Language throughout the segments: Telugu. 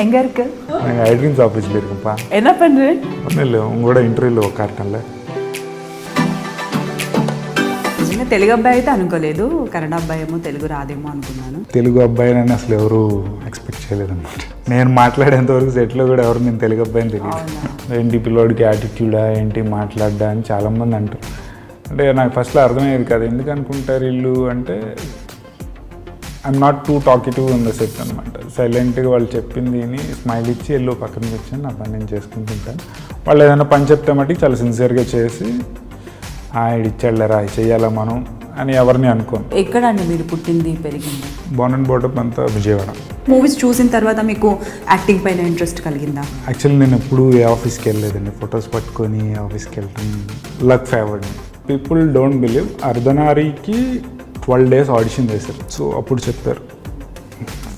எங்க இருக்கு? நாங்கள் ஐட்ரீம்ஸ் ஆஃபீஸில் இருக்கோம்ப்பா. என்ன பண்ணுறேன்? ஒன்றும் இல்லை, உங்களோட ఇంటర్వ్యూలో ఒక కార్టన్లో. నిజంగా తెలుగు అబ్బాయి అయితే అనుకోలేదు, కన్నడ అబ్బాయి ఏమో తెలుగు రాదేమో అనుకున్నాను. తెలుగు అబ్బాయిని అసలు ఎవరు ఎక్స్పెక్ట్ చేయలేదన్నమాట. నేను మాట్లాడేంతవరకు సెట్లో కూడా ఎవరు నేను తెలుగు అబ్బాయిని తెలియదు. ఏంటి పిల్లోడికి యాటిట్యూడా ఏంటి మాట్లాడ్డా అని చాలామంది అంటారు. అంటే నాకు ఫస్ట్లో అర్థమయ్యేది కదా, ఎందుకు అనుకుంటారు వీళ్ళు అంటే I'm not two talkative in the set అనమాట. సైలెంట్గా వాళ్ళు చెప్పింది స్మైల్ ఇచ్చి ఎల్లో పక్కన వచ్చాను, నా పని నేను చేసుకుంటుంటాను. వాళ్ళు ఏదైనా పని చెప్తే మటుకు చాలా సిన్సియర్గా చేసి ఇది ఇచ్చాడులేరా ఇది చెయ్యాలా మనం అని ఎవరిని అనుకోను. ఎక్కడండి మీరు పుట్టింది పెరిగింది? బోర్న్ అండ్ బోటప్ అంతా విజయవాడ. మూవీస్ చూసిన తర్వాత మీకు యాక్టింగ్ పైన ఇంట్రెస్ట్ కలిగిందా? యాక్చువల్లీ నేను ఎప్పుడు ఏ ఆఫీస్కి వెళ్ళలేదండి, ఫొటోస్ పట్టుకొని ఆఫీస్కి వెళ్ళటం luck favoured. People don't believe, అర్ధనారీకి 12 days ఆడిషన్ చేశారు. సో అప్పుడు చెప్పారు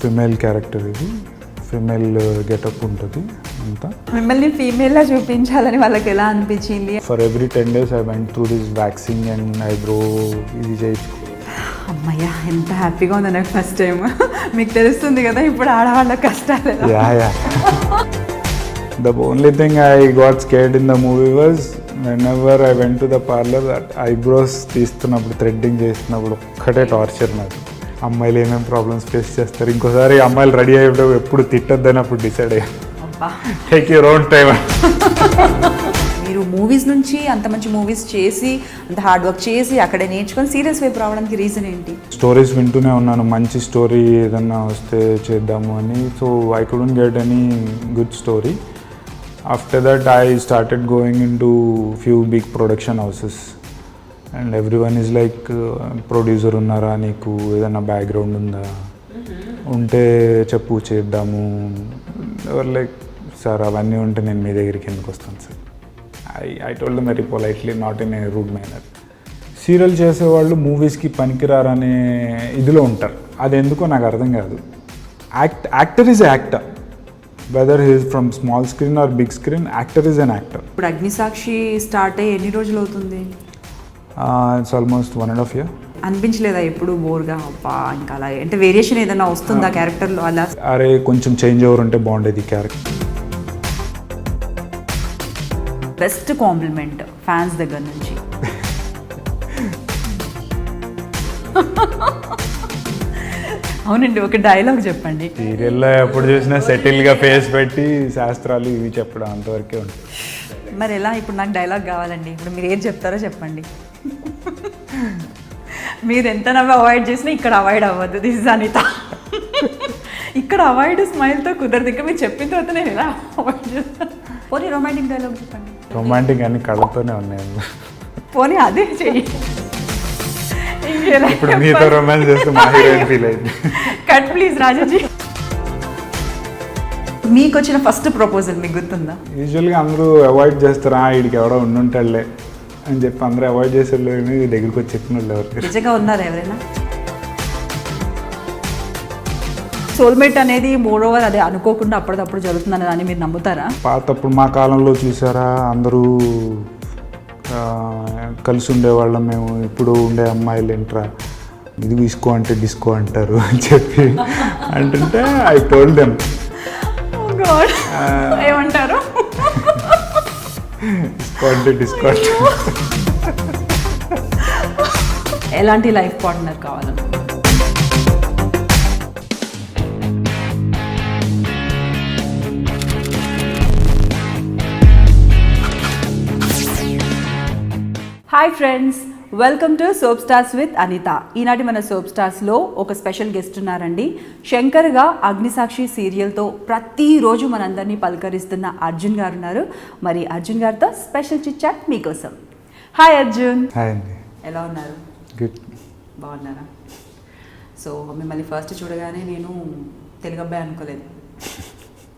ఫిమేల్ క్యారెక్టర్ ఇది, ఫిమేల్ గెటప్ ఉంటుంది అంతా. మిమ్మల్ని ఫీమేల్లా చూపించాలని వాళ్ళకి ఎలా అనిపించింది? For every 10 days I went through this waxing and eyebrow ఇది చేయించుకో. అమ్మయ్య ఎంత హ్యాపీగా ఉంది నాకు ఫస్ట్ టైం. మీకు తెలుస్తుంది కదా ఇప్పుడు ఆడవాళ్ళ కష్టాలు. The only thing I got scared in the movie was whenever I went to the parlor, eyebrows తీస్తున్నప్పుడు థ్రెడ్డింగ్ చేస్తున్నప్పుడు ఒక్కటే టార్చర్ నాకు. అమ్మాయిలు ఏమేమి ప్రాబ్లమ్స్ ఫేస్ చేస్తారు, ఇంకోసారి అమ్మాయిలు రెడీ అయ్యేటప్పుడు ఎప్పుడు తిట్టొద్దని అప్పుడు డిసైడ్ అయ్యాను. Take your own time. మీరు మూవీస్ నుంచి అంత మంచి మూవీస్ చేసి అంత హార్డ్ వర్క్ చేసి అక్కడే నేర్చుకొని సీరియస్ వైపు రావడానికి రీజన్ ఏంటి? స్టోరీస్ వింటూనే ఉన్నాను, మంచి స్టోరీ ఏదన్నా వస్తే చేద్దాము అని. So I couldn't get any good story. After that I started going into few big production houses and everyone is like producer ఉన్నారా, నీకు ఏదైనా బ్యాక్గ్రౌండ్ ఉందా, ఉంటే చెప్పు చేద్దాము. ఎవరు లైక్ సార్ అవన్నీ ఉంటే నేను మీ దగ్గరికి ఎందుకు వస్తాను sir. I told them very politely, not in a rude manner. Serial చేసేవాళ్ళు మూవీస్కి పనికిరారనే ఇదిలో ఉంటారు, అది ఎందుకో నాకు అర్థం కాదు. Actor is actor, whether he is from small screen or big screen, actor is an actor. ఇప్పుడు అగ్నిసాక్షి స్టార్ట్ అయ్యి ఎన్ని రోజులు అవుతుంది? It's almost 1.5 years. అనిపించలేదా ఎప్పుడు బోర్గా అబ్బా ఇంకా అలా అంటే వేరియేషన్ ఏదైనా వస్తుందా క్యారెక్టర్లో అలా? అరే కొంచెం చేంజ్ ఓవర్ ఉంటే బాగుండేది క్యారెక్టర్. బెస్ట్ కాంప్లిమెంట్ ఫ్యాన్స్ దగ్గర నుంచి? అవునండి, ఒక డైలాగ్ చెప్పండి. సీరియల్లో ఎప్పుడు చూసినా సెటిల్గా ఫేస్ పెట్టి శాస్త్రాలు ఇవి చెప్పడం అంతవరకే ఉంటుంది. మరి ఎలా? ఇప్పుడు నాకు డైలాగ్ కావాలండి. ఇప్పుడు మీరు ఏం చెప్తారో చెప్పండి. మీరు ఎంత నవ్వు అవాయిడ్ చేసినా ఇక్కడ అవాయిడ్ అవ్వద్దు. This is Anitha. ఇక్కడ అవాయిడ్ స్మైల్తో కుదరదు. ఇంకా మీరు చెప్పిన తర్వాత నేను ఎలా అవాయిడ్ చేస్తాను? పోనీ రొమాంటిక్ డైలాగ్ చెప్పండి. రొమాంటిక్ అన్ని కళ్ళతోనే ఉన్నాయి. పోనీ అదే చెయ్యి. ఇప్పుడు మీతో రొమాన్స్ చేస్తే మా హీరోయిన్ ఫీల్ అయింది. Cut please Rajaji. మీకు వచ్చిన ఫస్ట్ ప్రపోజల్ మీకు గుర్తుందా? యూజువల్గా అందరూ అవాయిడ్ చేస్తారా, వీడికి ఎవడో ఉండుంటాడులే అని చెప్పి అందరూ అవాయిడ్ చేసేళ్ళు దగ్గరికి వచ్చి చెప్పిన వాళ్ళు ఎవరికి? నిజంగా ఉన్నారా ఎవరైనా? సోల్మేట్ అనేది మోర్ ఓవర్ అది అనుకోకుండా అప్పటికప్పుడు జరుగుతుందని అని మీరు నమ్ముతారా? పాతప్పుడు మా కాలంలో చూసారా అందరూ కలిసి ఉండేవాళ్ళం మేము, ఇప్పుడు ఉండే అమ్మాయిలు ఏంట్రా ఇది డిస్కో అంటే డిస్కో అంటారు అని చెప్పి అంటుంటే ఐ టోల్డ్ దెమ్ ఏమంటారు, డిస్కో అంటే డిస్కో అంటారు. ఎలాంటి లైఫ్ పార్ట్నర్ కావాలన్నా? Hi friends, welcome to soap stars with Anitha. ఈనాటి మన సోప్ స్టార్స్లో ఒక స్పెషల్ గెస్ట్ ఉన్నారండి. శంకర్గా అగ్నిసాక్షి సీరియల్తో ప్రతిరోజు మనందరినీ పలకరిస్తున్న అర్జున్ గారు ఉన్నారు. మరి అర్జున్ గారితో స్పెషల్ చిట్ చాట్ మీకోసం. హాయ్ అర్జున్. హాయ్ అండి. ఎలా ఉన్నారు? గుడ్. బాగున్నారా? సో మిమ్మల్ని ఫస్ట్ చూడగానే నేను తెలుగు అబ్బాయి అనుకోలేదు.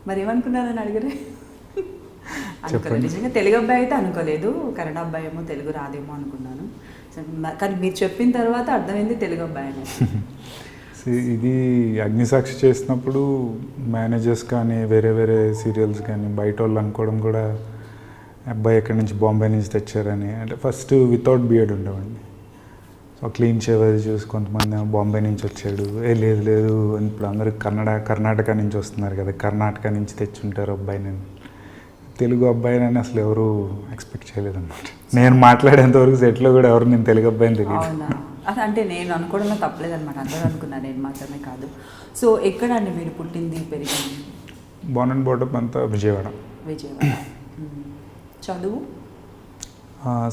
మరి ఏమనుకున్నారని అడిగారే? అనుకోలేదు. నిజంగా తెలుగు అబ్బాయి అయితే అనుకోలేదు, కన్నడ అబ్బాయి ఏమో తెలుగు రాదేమో అనుకున్నాను. కానీ మీరు చెప్పిన తర్వాత అర్థమైంది తెలుగు అబ్బాయి అని. ఇది అగ్నిసాక్షి చేసినప్పుడు మేనేజర్స్ కానీ వేరే వేరే సీరియల్స్ కానీ బయట వాళ్ళు అనుకోవడం కూడా అబ్బాయి ఎక్కడి నుంచి బాంబే నుంచి తెచ్చారని. అంటే ఫస్ట్ వితౌట్ బియర్డ్ ఉండేవాడిని. సో క్లీన్ షేవ్ అది చూసి కొంతమంది బాంబే నుంచి వచ్చాడు, లేదు లేదు ఇప్పుడు అందరూ కర్ణాటక నుంచి వస్తున్నారు కదా, కర్ణాటక నుంచి తెచ్చుంటారు అబ్బాయి, నేను తెలుగు అబ్బాయిని అసలు ఎవరు ఎక్స్పెక్ట్ చేయలేదు అనమాట. నేను మాట్లాడేంతవరకు సెట్లో కూడా ఎవరు నేను తెలుగు అబ్బాయిని తెలియదు. అవునా, అది అంటే నేను అనుకోవడంలో తప్పలేదన్నమాట, అందరూ అనుకున్నాను, నేను మాత్రమే కాదు. సో ఎక్కడ అండి మీరు పుట్టింది పెరిగింది? బాన్ అండ్ బాటప్ అంతా విజయవాడ. చదువు?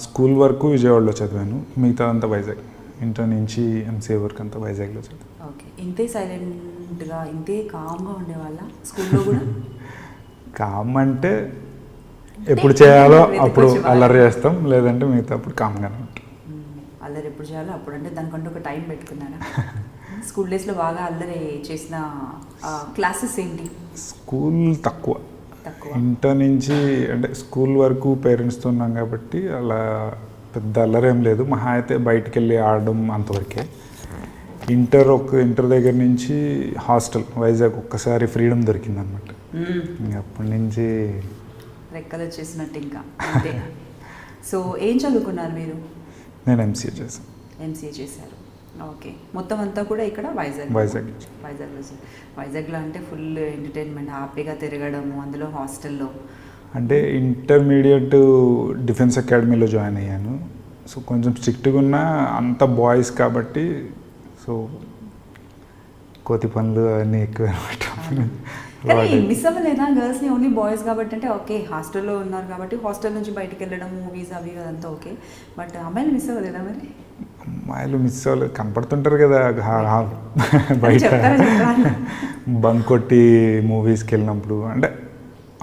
స్కూల్ వరకు విజయవాడలో చదివాను, మిగతా అంతా వైజాగ్. ఇంటర్ నుంచి ఎంసీఏ వరకు అంతా వైజాగ్లో చదివాను. ఓకే, ఇంతే సైలెంట్గా ఇంతే కామ్గా ఉండేవాళ్ళ స్కూల్లో కూడా? కామ్ అంటే ఎప్పుడు చేయాలో అప్పుడు అల్లరి చేస్తాం, లేదంటే మిగతా అప్పుడు కామ్గానే ఉంటాం. అల్లరి ఎప్పుడు చేయాలో అప్పుడు, అంటే దానికంటే ఒక టైం పెట్టుకున్నారా? స్కూల్ డేస్లో బాగా అల్లరి చేసిన క్లాసెస్ ఏంటి? స్కూల్ తక్కువ. ఇంటర్ నుంచి అంటే స్కూల్ వరకు పేరెంట్స్తో ఉన్నాం కాబట్టి అలా పెద్ద అల్లరేం లేదు, మహా అయితే బయటికి వెళ్ళి ఆడడం అంతవరకే. ఇంటర్ దగ్గర నుంచి హాస్టల్ వైజాగ్, ఒక్కసారి ఫ్రీడమ్ దొరికిందనమాట. అప్పటి నుంచి రెక్కలు వచ్చేసినట్టు ఇంకా అంతే. సో ఏం చదువుకున్నారు మీరు? నేను ఎంసీఏ చేశాను. ఎంసీఏ చేశారు, ఓకే. మొత్తం అంతా కూడా ఇక్కడ వైజాగ్లో అంటే ఫుల్ ఎంటర్టైన్మెంట్, హ్యాపీగా తిరగడము, అందులో హాస్టల్లో. అంటే ఇంటర్మీడియట్ డిఫెన్స్ అకాడమీలో జాయిన్ అయ్యాను. సో కొంచెం స్ట్రిక్ట్గా ఉన్న అంత బాయ్స్ కాబట్టి, సో కోతి పనులు అన్నీ ఎక్కువ అనమాట. మిస్ అవ్వలేదా గర్ల్స్ని? ఓన్లీ బాయ్స్ కాబట్టి అంటే ఓకే, హాస్టల్లో ఉన్నారు కాబట్టి హాస్టల్ నుంచి బయటకు వెళ్ళడం, మూవీస్ అవి అదంతా ఓకే, బట్ అమ్మాయిలు మిస్ అవ్వలేదా మరి? అమ్మాయిలు మిస్ అవ్వలేదు, కనపడుతుంటారు కదా బయట బంక్ కొట్టి మూవీస్కి వెళ్ళినప్పుడు. అంటే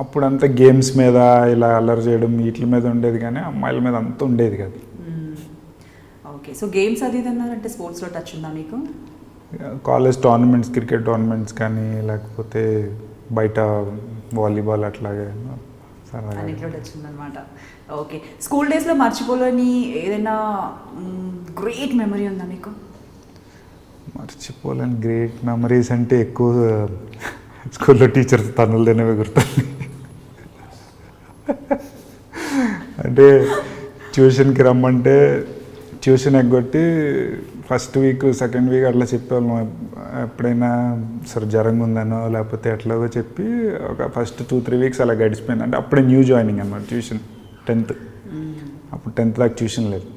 అప్పుడంతా గేమ్స్ మీద ఇలా అల్లరి చేయడం వీటి మీద ఉండేది, కానీ అమ్మాయిల మీద అంతా ఉండేది కాదు. ఓకే, సో గేమ్స్ అది అన్నారంటే స్పోర్ట్స్లో టచ్ ఉందా మీకు? కాలేజ్ టోర్నమెంట్స్, క్రికెట్ టోర్నమెంట్స్ కానీ లేకపోతే బయట వాలీబాల్ అట్లాగే అన్నిట్లో టచ్ ఉందన్నమాట. ఓకే, స్కూల్ డేస్లో మర్చిపోలేని ఏదైనా గ్రేట్ మెమరీ ఉందా మీకు? మర్చిపోలేని గ్రేట్ మెమరీస్ అంటే ఎక్కువ స్కూల్లో టీచర్స్ తన్నులు తినేవి గుర్తుంది. అంటే ట్యూషన్కి రమ్మంటే ట్యూషన్ ఎగ్గొట్టి ఫస్ట్ వీక్ సెకండ్ వీక్ అట్లా చెప్పేవాళ్ళం. ఎప్పుడైనా సరే జ్వరంగా ఉందనో లేకపోతే ఎట్లాగో చెప్పి ఒక ఫస్ట్ 2-3 వీక్స్ అలా గడిచిపోయింది. అంటే అప్పుడే న్యూ జాయినింగ్ అన్నమాట ట్యూషన్, 10th. అప్పుడు 10th దాకా ట్యూషన్ లేదు.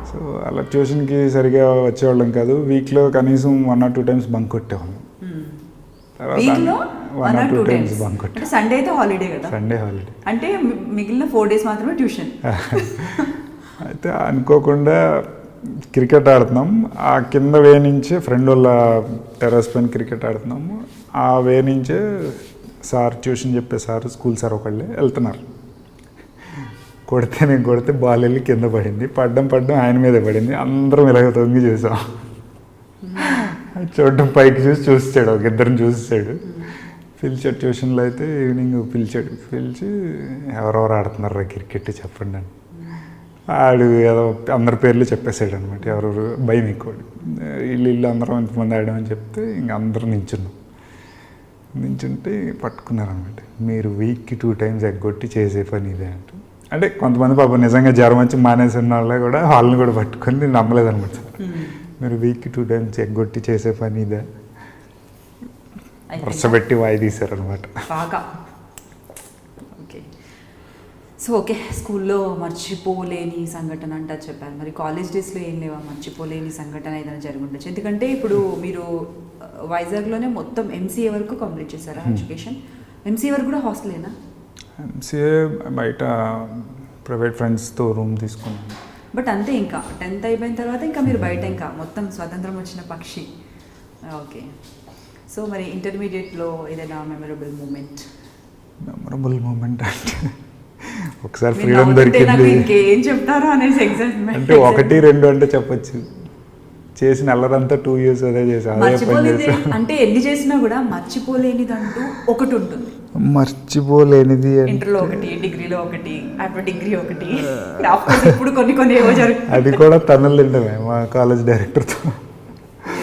సో అలా ట్యూషన్కి సరిగా వచ్చేవాళ్ళం కాదు. వీక్లో కనీసం 1 or 2 times బంక్ కొట్టేవాళ్ళం. తర్వాత 1 or 2 times బంక్ కొట్టే. సండే అయితే హాలిడే కదా? సండే హాలిడే అంటే మిగిలిన 4 days మాత్రమే ట్యూషన్. అయితే అనుకోకుండా క్రికెట్ ఆడుతున్నాం, ఆ కింద వే నుంచే ఫ్రెండ్ వాళ్ళ టెర్రస్ పైన క్రికెట్ ఆడుతున్నాము. ఆ వే నుంచే సార్, ట్యూషన్ చెప్పే సార్, స్కూల్ సార్ ఒకళ్ళే వెళ్తున్నారు. నేను కొడితే బాల్ వెళ్ళి కింద పడింది. పడ్డం ఆయన మీదే పడింది. అందరం ఇలాగ తొంగి చూసాం. చూడడం పైకి చూసాడు, ఒక ఇద్దరిని చూసాడు. పిలిచాడు ట్యూషన్లో. అయితే ఈవినింగ్ పిలిచి ఎవరెవరు ఆడుతున్నారు క్రికెట్ చెప్పండి అని. ఆడు ఏదో అందరి పేర్లు చెప్పేసాడు అనమాట. ఎవరెవరు భయం ఎక్కువ. ఇల్లు అందరం ఎంతమంది ఆడామని చెప్తే ఇంక అందరూ నించుంటే పట్టుకున్నారనమాట. మీరు వీక్కి 2 times ఎగ్గొట్టి చేసే పని ఇదే అంటే కొంతమంది పాపం నిజంగా జ్వరం వచ్చి మానేసిన వాళ్ళే కూడా వాళ్ళని కూడా పట్టుకొని నమ్మలేదనమాట. మీరు వీక్కి 2 times ఎగ్గొట్టి చేసే పని ఇదే వరుసపెట్టి వాయి తీశారనమాట. సో ఓకే, స్కూల్లో మర్చిపోలేని సంఘటన అంటే చెప్పారు. మరి కాలేజ్ డేస్లో ఏం లేవా మర్చిపోలేని సంఘటన ఏదైనా జరిగి ఉండొచ్చు? ఎందుకంటే ఇప్పుడు మీరు వైజాగ్లోనే మొత్తం ఎంసీఏ వరకు కంప్లీట్ చేశారా ఎడ్యుకేషన్? ఎంసీఏ వరకు కూడా హాస్టలేనా? ఎంసీఏ బయట ప్రైవేట్ ఫ్రెండ్స్తో రూమ్ తీసుకున్నాను. బట్ అంతే, ఇంకా 10th అయిపోయిన తర్వాత ఇంకా మీరు బయట ఇంకా మొత్తం స్వతంత్రం వచ్చిన పక్షి. ఓకే, సో మరి ఇంటర్మీడియట్లో ఏదైనా మెమరబుల్ మూమెంట్ అంటే ఒకసారి ఫ్రీడమ్ దొరికింది. ఏం చెప్తారో అనేసి ఎగ్జామ్ అంటే 1-2 అంటే చెప్పచ్చు. చేసిన అల్లరంతా 2 years అదే చేసాను. అంటే ఎన్ని చేసినా కూడా మర్చిపోలేనిదంటూ ఒకటి ఉంటుంది. మర్చిపోలేనిది ఇంటర్లో ఒకటి, డిగ్రీలో ఒకటి, అప్పుడు డిగ్రీ ఒకటి, ఇప్పుడు కొన్ని ఏవో జరుగుతుంది. అది కూడా తన్నులు తింటమే మా కాలేజ్ డైరెక్టర్తో.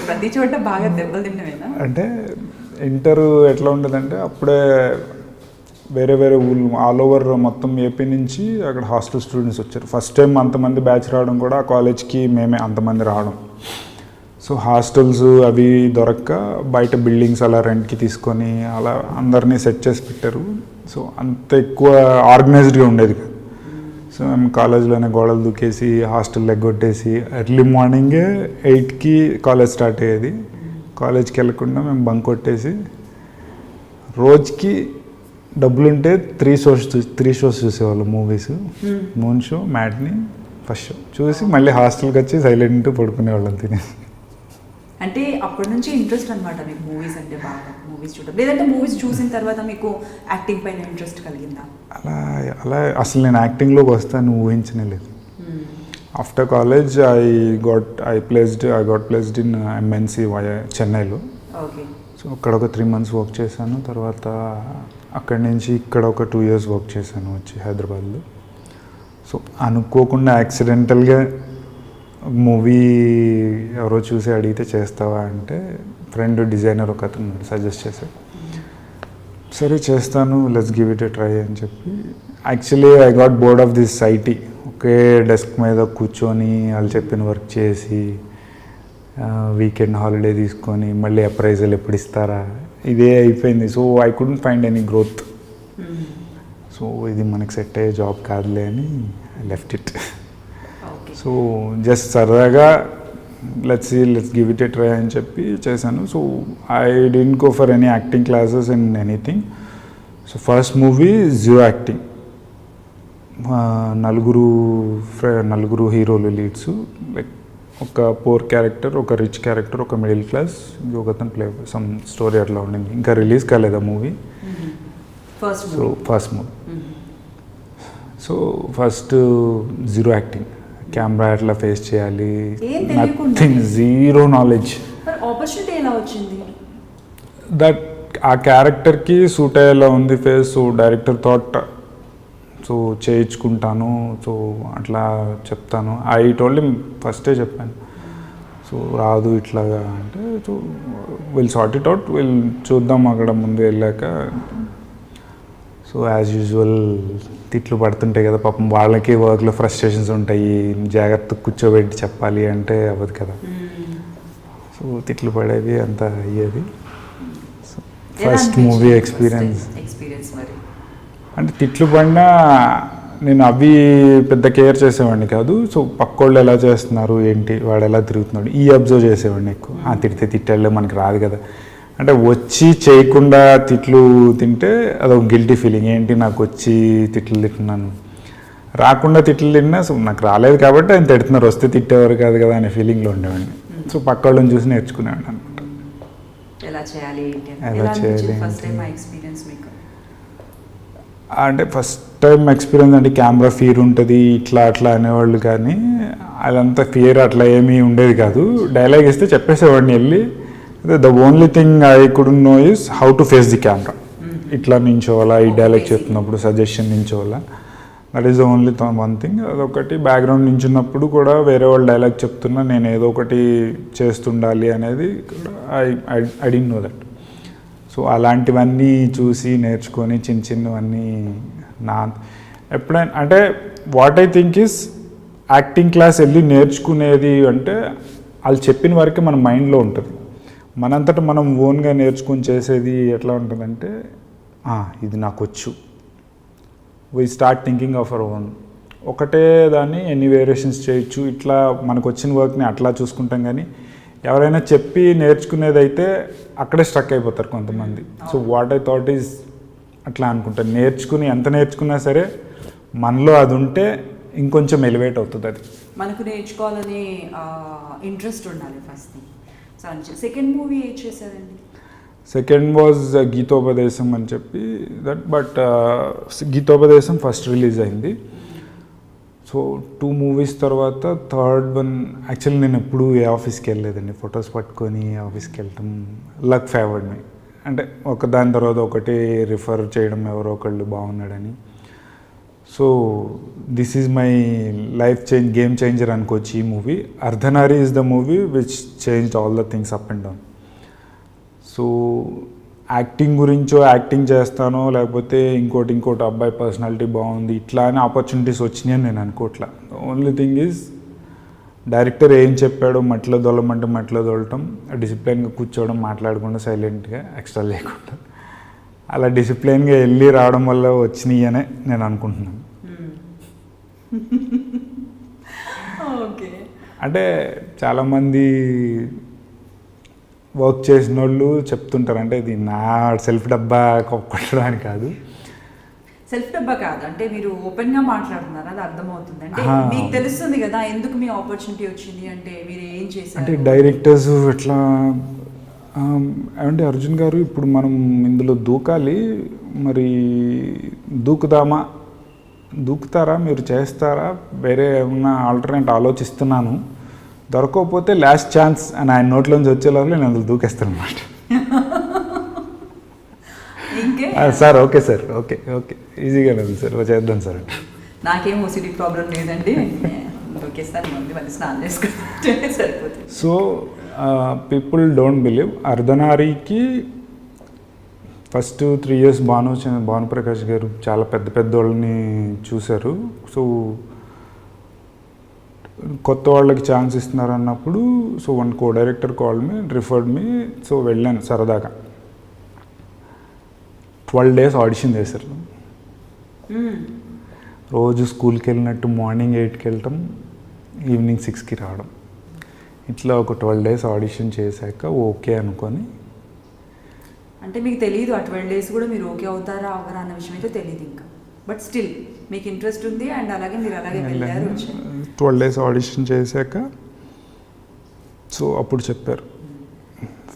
ప్రతి చోట బాగా దెబ్బలు తింటమేనా? అంటే ఇంటర్ ఎట్లా ఉంటుందంటే అప్పుడే వేరే వేరే ఊళ్ళు ఆల్ ఓవర్ మొత్తం ఏపీ నుంచి అక్కడ హాస్టల్ స్టూడెంట్స్ వచ్చారు. ఫస్ట్ టైం అంతమంది బ్యాచ్ రావడం కూడా ఆ కాలేజ్కి మేమే అంతమంది రావడం. సో హాస్టల్స్ అవి దొరక్క బయట బిల్డింగ్స్ అలా రెంట్కి తీసుకొని అలా అందరినీ సెట్ చేసి పెట్టారు. సో అంత ఎక్కువ ఆర్గనైజ్డ్గా ఉండేది కాదు. సో మేము కాలేజ్లోనే గోడలు దూకేసి హాస్టల్ ఎగ్గొట్టేసి ఎర్లీ మార్నింగే 8కి కాలేజ్ స్టార్ట్ అయ్యేది. కాలేజ్కి వెళ్ళకుండా మేము బంక్ కొట్టేసి రోజుకి డబ్బులుంటే 3 షోస్ చూసేవాళ్ళు movies. Moon show, matinee, first show చూసి మళ్ళీ హాస్టల్కి వచ్చి సైలెంట్ పడుకునేవాళ్ళం తినేసి. అంటే అప్పటి నుంచి ఇంట్రెస్ట్ అనమాట మీకు మూవీస్ అంటే బాగా, మూవీస్ చూడడం, లేదంటే మూవీస్ చూసిన తర్వాత మీకు యాక్టింగ్ పైన ఇంట్రెస్ట్ కలిగిందా? అలా అసలు నేను యాక్టింగ్లోకి వస్తాను ఊహించనే లేదు. After college I got placed in MNC చెన్నైలో. ఓకే. సో అక్కడ ఒక 3 months వర్క్ చేశాను. తర్వాత అక్కడి నుంచి ఇక్కడ ఒక 2 years వర్క్ చేశాను వచ్చి హైదరాబాద్లో. సో అనుకోకుండా యాక్సిడెంటల్గా మూవీ ఎవరో చూసి అడిగితే చేస్తావా అంటే ఫ్రెండ్ డిజైనర్ ఒక అతను సజెస్ట్ చేశాడు. సరే చేస్తాను, let's give it a try అని చెప్పి. Actually I got bored of this IT. Okay desk మీద కూర్చొని వాళ్ళు చెప్పిన వర్క్ చేసి వీకెండ్ హాలిడే తీసుకొని మళ్ళీ అప్రైజల్ ఎప్పుడు ఇస్తారా ఇదే అయిపోయింది. So I couldn't find any growth. So ఇది మనకి సెట్ అయ్యే జాబ్ కాదులే అని I left it. So just సరదాగా let's give it a try అని చెప్పి చేశాను. So I didn't go for any acting classes in anything. So first movie zero acting. నలుగురు హీరోలు లీడ్స్, లైక్ ఒక పోర్ క్యారెక్టర్, ఒక రిచ్ క్యారెక్టర్, ఒక మిడిల్ క్లాస్, ఇంకొకతను ప్లే సమ్ స్టోరీ అట్లా ఉండింది. ఇంకా రిలీజ్ కాలేదు ఆ movie. So first movie. So first zero acting, camera ఎట్లా ఫేస్ చేయాలి, నథింగ్, జీరో నాలెడ్జ్. ఆపర్చునిటీ ఎలా వచ్చింది? దట్ ఆ క్యారెక్టర్కి సూట్ అయ్యేలా ఉంది face. So director thought so చేయించుకుంటాను, సో అట్లా చెప్తాను. ఐ టోల్డ్ హిమ్ ఫస్టే చెప్పాను. సో రాదు ఇట్లాగా అంటే, so will sort it out, will చూద్దాం అక్కడ ముందు వెళ్ళాక. సో యాజ్ యూజువల్ తిట్లు పడుతుంటాయి కదా పాపం, వాళ్ళకి వర్క్లో ఫ్రస్ట్రేషన్స్ ఉంటాయి, జాగ్రత్తగా కూర్చోబెట్టి చెప్పాలి అంటే అవ్వదు కదా. సో తిట్లు పడేది అంతా అయ్యేది. సో ఫస్ట్ మూవీ ఎక్స్పీరియన్స్ మరి అంటే తిట్లు పడినా నేను అవి పెద్ద కేర్ చేసేవాడిని కాదు. సో పక్కోళ్ళు ఎలా చేస్తున్నారు ఏంటి, వాడు ఎలా తిరుగుతున్నాడు ఈ అబ్జర్వ్ చేసేవాడిని ఎక్కువ. తిడితే తిట్టాళ్ళే మనకి రాదు కదా అంటే, వచ్చి చేయకుండా తిట్లు తింటే అదొక గిల్టీ ఫీలింగ్. ఏంటి నాకు వచ్చి తిట్లు తింటున్నాను, రాకుండా తిట్లు తిన్నా సో నాకు రాలేదు కాబట్టి ఆయన తిడుతున్నారు, వస్తే తిట్టేవారు కాదు కదా అనే ఫీలింగ్లో ఉండేవాడిని. సో పక్కోళ్ళని చూసి నేర్చుకునేవాడిని అనమాట. ఎలా చేయాలి అంటే ఫస్ట్ టైం ఎక్స్పీరియన్స్ అంటే కెమెరా ఫియర్ ఉంటుంది ఇట్లా అట్లా అనేవాళ్ళు, కానీ అదంతా ఫియర్ అట్లా ఏమీ ఉండేది కాదు. డైలాగ్ ఇస్తే చెప్పేసేవాడిని వెళ్ళి. The only thing I couldn't know is how to face the camera. ఇట్లా నించోవాలా, ఈ డైలాగ్ చెప్తున్నప్పుడు సజెషన్ నించోవాలా, that is the only one thing. అదొకటి. బ్యాక్గ్రౌండ్ నించున్నప్పుడు కూడా వేరే వాళ్ళు డైలాగ్ చెప్తున్నా నేను ఏదో ఒకటి చేస్తుండాలి అనేది కూడా I didn't know that. So అలాంటివన్నీ చూసి నేర్చుకొని చిన్నవన్నీ ఎప్పుడైనా అంటే what I think is acting class వెళ్ళి నేర్చుకునేది అంటే వాళ్ళు చెప్పిన వరకే మన మైండ్లో ఉంటుంది. మనంతటా మనం ఓన్గా నేర్చుకొని చేసేది ఎట్లా ఉంటుందంటే ఇది నాకు వచ్చు, we start thinking of our own. ఒకటే దాన్ని ఎన్ని వేరియేషన్స్ చేయొచ్చు, ఇట్లా మనకు వచ్చిన వర్క్ని అట్లా చూసుకుంటాం. కానీ ఎవరైనా చెప్పి నేర్చుకునేది అయితే అక్కడే స్ట్రక్ అయిపోతారు కొంతమంది. So what I thought is అట్లా అనుకుంటాను, నేర్చుకుని ఎంత నేర్చుకున్నా సరే మనలో అది ఉంటే ఇంకొంచెం ఎలివేట్ అవుతుంది. అది మనకు నేర్చుకోవాలని ఇంట్రెస్ట్ ఉండాలి ఫస్ట్ థింగ్. సెకండ్ మూవీ ఏం చేశారండి? సెకండ్ వాజ్ గీతోపదేశం అని చెప్పి దట్. బట్ గీతోపదేశం ఫస్ట్ రిలీజ్ అయింది. సో 2 movies తర్వాత థర్డ్ వన్ యాక్చువల్లీ నేను ఎప్పుడూ ఏ ఆఫీస్కి వెళ్ళలేదండి. ఫొటోస్ పట్టుకొని ఆఫీస్కి వెళ్ళటం లక్ ఫేవర్డ్ మీ. అంటే ఒక దాని తర్వాత ఒకటి రిఫర్ చేయడం ఎవరో ఒకళ్ళు బాగున్నాడని. So this is my life game changer అనుకోవచ్చు ఈ మూవీ. Ardhanari is the movie which changed all the things up and down. So acting గురించో యాక్టింగ్ చేస్తానో లేకపోతే ఇంకోటి అబ్బాయి పర్సనాలిటీ బాగుంది ఇట్లా అని ఆపర్చునిటీస్ వచ్చినాయి అని నేను అనుకోవట్లా. ఓన్లీ థింగ్ ఈజ్ డైరెక్టర్ ఏం చెప్పాడో మట్టిలో దొల్లమంటే మట్టిలో దొల్లటం, డిసిప్లైన్గా కూర్చోవడం, మాట్లాడకుండా సైలెంట్గా ఎక్స్ట్రా లేకుండా అలా డిసిప్లైన్గా వెళ్ళి రావడం వల్ల వచ్చినాయి అనే నేను అనుకుంటున్నాను. ఓకే. అంటే చాలామంది వర్క్ చేసిన వాళ్ళు చెప్తుంటారు, అంటే ఇది నా సెల్ఫ్ డబ్బా కొట్టడం అని కాదు. సెల్ఫ్ డబ్బా కాదు, అంటే మీరు ఓపెన్గా మాట్లాడుతున్నారు, అది అర్థమవుతుంది. అంటే మీకు తెలుస్తుంది కదా ఎందుకు మీ ఆపర్చునిటీ వచ్చింది, అంటే మీరు ఏం చేశారు. అంటే డైరెక్టర్స్ ఎట్లా అంటే అర్జున్ గారు ఇప్పుడు మనం ఇందులో దూకాలి, మరి దూకుతారా, మీరు చేస్తారా, వేరే ఏమన్నా ఆల్టర్నేట్ ఆలోచిస్తున్నాను, దొరకకపోతే లాస్ట్ ఛాన్స్ అని ఆయన నోట్లోంచి వచ్చేలోపల నేను అందులో దూకేస్తాను అనమాట. సార్ ఓకే సార్, ఓకే ఈజీగానే ఉంది సార్, చేద్దాం సార్. నాకేం ఓసిడి ప్రాబ్లం లేదండి, దూకేస్తాను, మళ్ళీ స్నానం చేసుకుంటే సరిపోతుంది. సో పీపుల్ డోంట్ బిలీవ్, అర్ధనారికి ఫస్ట్ 3 years భానుప్రకాష్ గారు చాలా పెద్ద వాళ్ళని చూశారు. సో కొత్త వాళ్ళకి ఛాన్స్ ఇస్తున్నారు అన్నప్పుడు, so one director call me, referred me. So వెళ్ళాను సరదాగా. 12 days ఆడిషన్ చేశారు. రోజు స్కూల్కి వెళ్ళినట్టు మార్నింగ్ 8కి వెళ్ళటం, ఈవినింగ్ 6కి రావడం, ఇట్లా ఒక 12 days ఆడిషన్ చేశాక ఓకే అనుకొని. అంటే మీకు తెలియదు ఆ 12 days కూడా మీరు ఓకే అవుతారా అవరా అన్న విషయం అయితే తెలియదు ఇంకా, బట్ స్టిల్ మీకు ఇంట్రెస్ట్ ఉంది అండ్ అలాగే మీరు అలాగే వెళ్ళారు. 12 days ఆడిషన్ చేశాక సో అప్పుడు చెప్పారు,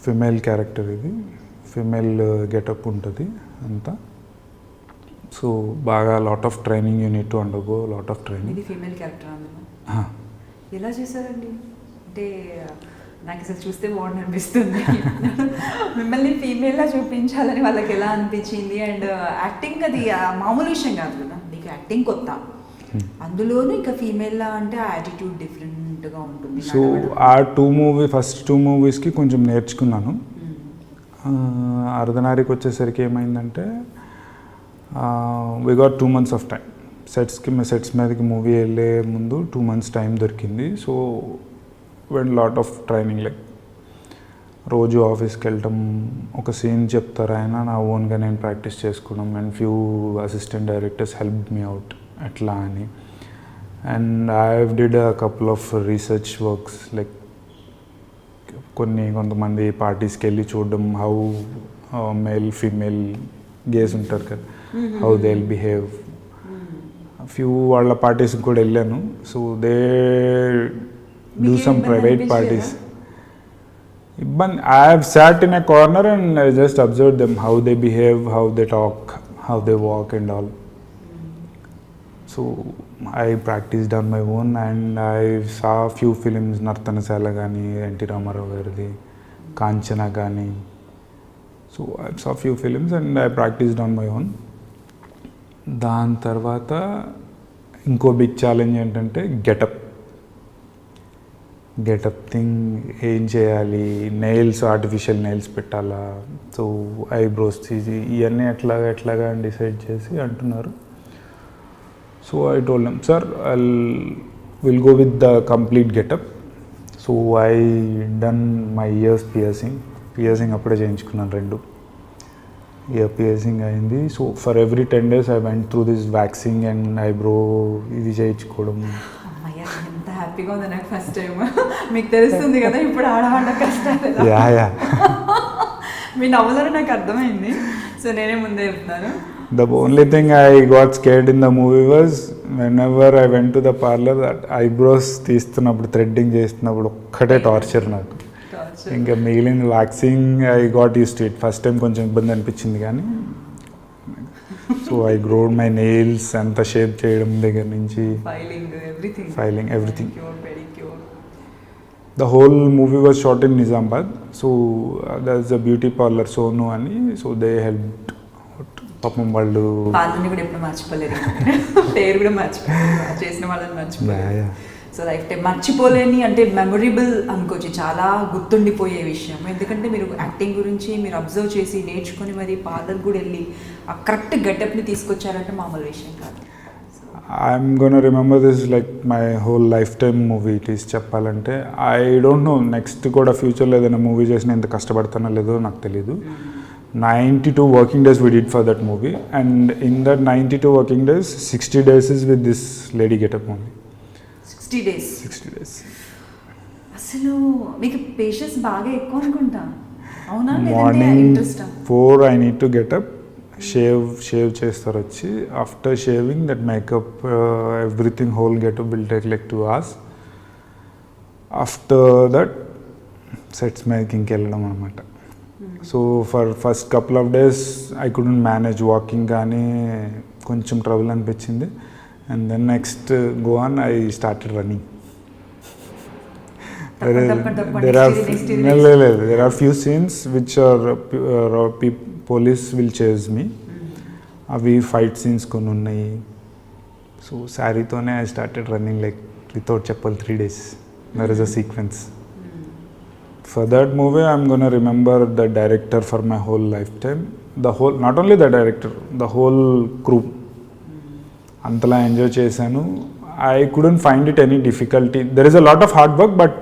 ఫిమేల్ క్యారెక్టర్ ఇది, ఫిమేల్ గెటప్ ఉంటుంది అంతా, సో బాగా lot of training, you need to undergo lot of training. ఇది ఫీమేల్ క్యారెక్టర్ అందులో ఎలా చేశారండి? అంటే నాకు అసలు చూస్తే బాగుంది అనిపిస్తుంది. మిమ్మల్ని ఫీమేల్లా చూపించాలని వాళ్ళకి ఎలా అనిపించింది? అండ్ యాక్టింగ్ అది మామూలు విషయం కాదు కదా, మీకు యాక్టింగ్ కొత్త, అందులోనూ ఇంకా ఫీమేల్లా అంటే ఆ యాటిట్యూడ్ డిఫరెంట్గా ఉంటుంది. సో ఆ ఫస్ట్ 2 moviesకి కొంచెం నేర్చుకున్నాను. అర్ధనారికి వచ్చేసరికి ఏమైందంటే we got 2 months of time. Sets మీదకి మూవీ వెళ్ళే ముందు 2 months టైం దొరికింది. So when lot of training, like రోజు ఆఫీస్కి వెళ్ళటం, ఒక సీన్ చెప్తారు ఆయన, నా ఓన్గా నేను ప్రాక్టీస్ చేసుకోవడం, and few assistant directors help me out అట్లా అని. And I did a couple of research works, like కొంతమంది పార్టీస్కి వెళ్ళి చూడడం, హౌ మేల్ ఫీమేల్ గేస్ ఉంటారు కదా, how they will behave. Few వాళ్ళ పార్టీస్కి కూడా వెళ్ళాను. So they do some private parties. I have sat in a corner and I just observed them, how they behave, how they talk, how they walk and all. So I practiced on my own and I saw few films, Nartanasala gani, N.T. Ramarao garidi, Kanchana gani. So I saw few films and I practiced on my own. దాని తర్వాత ఇంకో బిగ్ ఛాలెంజ్ ఏంటంటే గెటప్ థింగ్, ఏం చేయాలి, నెయిల్స్ ఆర్టిఫిషియల్ నెయిల్స్ పెట్టాలా, సో ఐబ్రోస్ తీసి ఇవన్నీ ఎట్లాగా అని డిసైడ్ చేసి అంటున్నారు. So I told them, sir will go with the complete getup. So I done my years piercing అప్పుడే చేయించుకున్నాను 2 ఇయర్ పియర్సింగ్ అయింది. So for every 10 days I went through this waxing and eyebrow ఇది చేయించుకోవడం. ఎంత హ్యాపీగా ఉంది నాకు ఫస్ట్ టైం. మీకు తెలుస్తుంది కదా ఇప్పుడు ఆడవాళ్ళ కష్టాలు, మీ నవ్వులో నాకు అర్థమైంది. సో నేనే ముందే చెప్తాను. The only thing I got scared in the movie was whenever I went to the parlor, that eyebrows తీస్తున్నప్పుడు, థ్రెడ్డింగ్ చేస్తున్నప్పుడు ఒక్కటే టార్చర్ నాకు. ఇంకా మిగిలిన waxing I got use to it. First time కొంచెం ఇబ్బంది అనిపించింది కానీ, so I growed my nails అంతా షేప్ చేయడం దగ్గర నుంచి filing everything. The whole movie was shot in Nizamabad. So that is a beauty parlour Sonu అని. So they help. పాపం వాళ్ళు కూడా ఎప్పుడు మర్చిపోలేదు, పేరు కూడా మర్చిపోలేదు, చేసిన వాళ్ళని మర్చిపోలేదు. సో లైఫ్ టైం మర్చిపోలేని అంటే మెమొరబుల్ అనుకోవచ్చు, చాలా గుర్తుండిపోయే విషయం. ఎందుకంటే మీరు యాక్టింగ్ గురించి మీరు అబ్జర్వ్ చేసి నేర్చుకొని మరి పార్లర్ కూడా వెళ్ళి ఆ కరెక్ట్ గెటప్ని తీసుకొచ్చారంటే మామూలు విషయం కాదు. I'm gonna remember this like my whole life time movie it is చెప్పాలంటే. ఐ డోంట్ నో నెక్స్ట్ కూడా ఫ్యూచర్లో ఏదైనా మూవీ చేసిన ఎంత కష్టపడతానో లేదో నాకు తెలీదు. 92 working days we did for that movie, and in that 92 working days 60 days is with this lady getup only. 60 days. అసలు మీకు పేషెన్స్ బాగా ఎక్కువ అనుకుంటా, అవునా? Morning 4 I need to get up, shave చేస్తారు వచ్చి. After shaving that makeup everything whole getup will take like 2 hours. After that sets మేకింగ్కి వెళ్ళడం అనమాట. So for first couple of days I couldn't manage walking, కానీ కొంచెం ట్రబుల్ అనిపించింది. And then next go on I started running. There are few scenes which are police will chase me. అవి ఫైట్ సీన్స్ కొన్ని ఉన్నాయి. సో శారీతోనే I started running like without chappal 3 days. There is a sequence. For that movie I'm going to remember the director for my whole lifetime. Not only the director, the whole crew. Antala enjoy chesanu. I couldn't find it any difficulty. There is a lot of hard work, but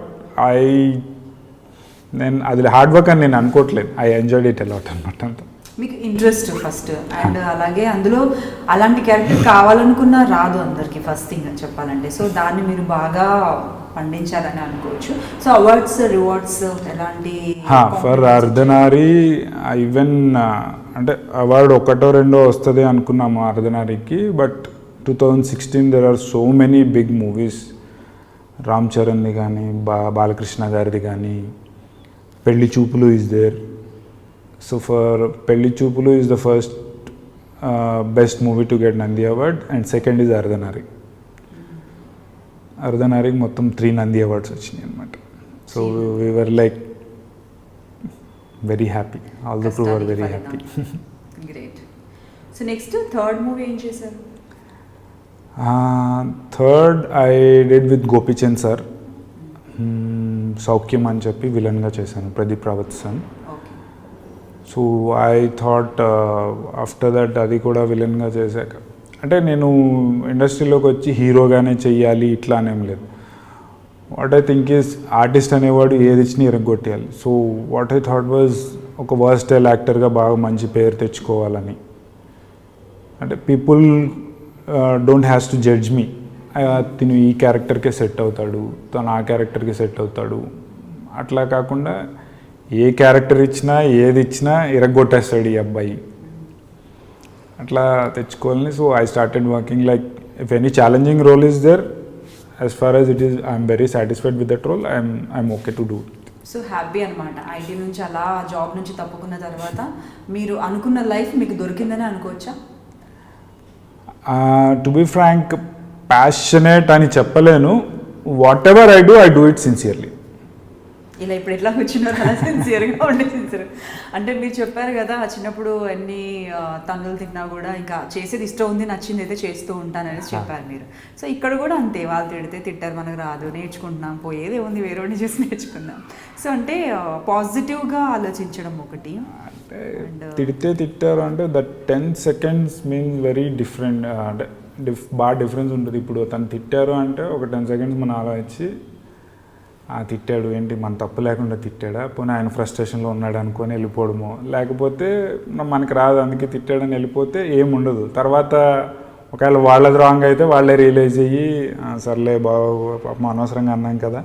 నేను అది హార్డ్ వర్క్ అని నేను అనుకోవట్లేదు. ఐ ఎంజాయ్డ్ ఇట్ అలాట్ అనమాట. మీకు ఇంట్రెస్ట్ ఫస్ట్, అండ్ అలాగే అందులో అలాంటి క్యారెక్టర్ కావాలనుకున్నా రాదు అందరికి ఫస్ట్ థింగ్ చెప్పాలంటే. సో దాన్ని మీరు బాగా పండించాలని అనుకోవచ్చు. సో అవార్డ్స్ రివార్డ్స్ ఎలాంటి? ఫర్ అర్ధనారి ఈవెన్ అంటే అవార్డు 1 or 2 వస్తుంది అనుకున్నాము అర్ధనారికి. But 2016 there are so many big movies. Ram చరణ్ది కానీ, బాలకృష్ణ గారిది కానీ, పెళ్లి Choopulu is there. So for Pelli Choopulu is the first best movie to get Nandi award, and second is Ardhanari. అర్ధనారికి మొత్తం 3 నంది అవార్డ్స్ వచ్చినాయి అనమాట. So we were like very happy. All the crew were very happy. Great. So next third movie ఏం చేశారు? Third I did with Gopichand sir. Soukhyam అని చెప్పి విలన్గా చేశాను, Pradeep Rawat son. So I thought after that అది కూడా విలన్గా చేశాక, అంటే నేను ఇండస్ట్రీలోకి వచ్చి హీరోగానే చెయ్యాలి ఇట్లా అనేం లేదు. What I think is artist అనేవాడు ఏది ఇచ్చినా ఇరగొట్టేయాలి. So what I thought was ఒక వర్స్టైల్ యాక్టర్గా బాగా మంచి పేరు తెచ్చుకోవాలని. అంటే people don't has to judge me. తిను ఈ క్యారెక్టర్కే సెట్ అవుతాడు, తను ఆ క్యారెక్టర్కి సెట్ అవుతాడు, అట్లా కాకుండా ఏ క్యారెక్టర్ ఇచ్చినా ఏది ఇచ్చినా ఇరగొట్టేస్తాడు ఈ అబ్బాయి, అట్లా తెచ్చుకోవాలని. So I started working like if any challenging role is there, as far as it is I'm very satisfied with that role. I'm okay to do. So happy అనమాట. ఐటీ నుంచి అలా జాబ్ నుంచి తప్పుకున్న తర్వాత మీరు అనుకున్న లైఫ్ మీకు దొరికిందని అనుకోవచ్చా? టు బి ఫ్రాంక్, ప్యాషనేట్ అని చెప్పలేను. What ever I do it sincerely. ఇలా ఇప్పుడు ఎట్లా కూర్చున్నారు అలా సిన్సియర్గా ఉండే సిన్సియర్. అంటే మీరు చెప్పారు కదా చిన్నప్పుడు అన్ని తన్నులు తిన్నా కూడా ఇంకా చేసేది ఇష్టం ఉంది, నచ్చింది అయితే చేస్తూ ఉంటాననేసి చెప్పారు మీరు. సో ఇక్కడ కూడా అంతే, వాళ్ళు తిడితే తిట్టారు, మనకు రాదు, నేర్చుకుంటున్నాం, పోయేది ఉంది, వేరే వాడిని చేసి నేర్చుకుందాం. సో అంటే పాజిటివ్గా ఆలోచించడం ఒకటి. అంటే తిడితే తిట్టారు అంటే that 10 seconds means very different. అంటే బాగా డిఫరెన్స్ ఉంటుంది. ఇప్పుడు తను తిట్టారు అంటే ఒక 10 seconds మనం ఆలోచించి తిట్టాడు ఏంటి, మన తప్పు లేకుండా తిట్టాడా, పోనీ ఆయన ఫ్రస్ట్రేషన్లో ఉన్నాడు అనుకొని వెళ్ళిపోవడము, లేకపోతే మనకి రాదు అందుకే తిట్టాడని వెళ్ళిపోతే ఏముండదు. తర్వాత ఒకవేళ వాళ్ళది రాంగ్ అయితే వాళ్ళే రియలైజ్ అయ్యి సర్లే బాబు పాపం అనవసరంగా అన్నాం కదా,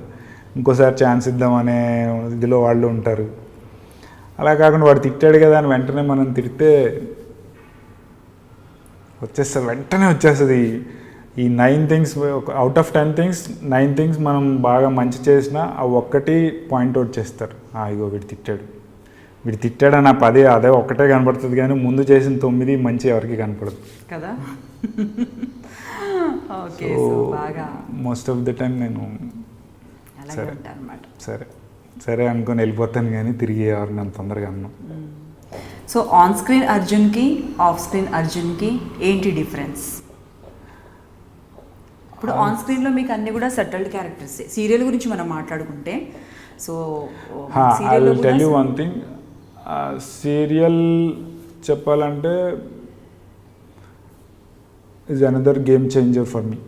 ఇంకోసారి ఛాన్స్ ఇద్దామనే ఇదిలో వాళ్ళు ఉంటారు. అలా కాకుండా వాడు తిట్టాడు కదా అని వెంటనే మనం తిడితే వచ్చేస్తుంది, వెంటనే వచ్చేస్తుంది. ఈ 9 things out of 10 things 9 things మనం బాగా మంచి చేసినా ఆ ఒక్కటి పాయింట్అవుట్ చేస్తారు. ఇగో వీడు తిట్టాడు అని 10 అదే ఒక్కటే కనపడుతుంది, కానీ ముందు చేసిన 9 మంచి ఎవరికి కనపడదు కదా. మోస్ట్ ఆఫ్ ది టైం నేను సరే అనుకొని వెళ్ళిపోతాను, కానీ తిరిగి ఎవరిని అంత తొందరగా అన్నాను. సో ఆన్ స్క్రీన్ అర్జున్కి ఆఫ్ స్క్రీన్ అర్జున్కి ఏంటి డిఫరెన్స్? ఇప్పుడు ఆన్ స్క్రీన్లో మీకు అన్ని కూడా సెటిల్డ్ క్యారెక్టర్స్. సీరియల్ గురించి మనం మాట్లాడుకుంటే so I will tell you one thing, serial చెప్పాలంటే is another game changer for me.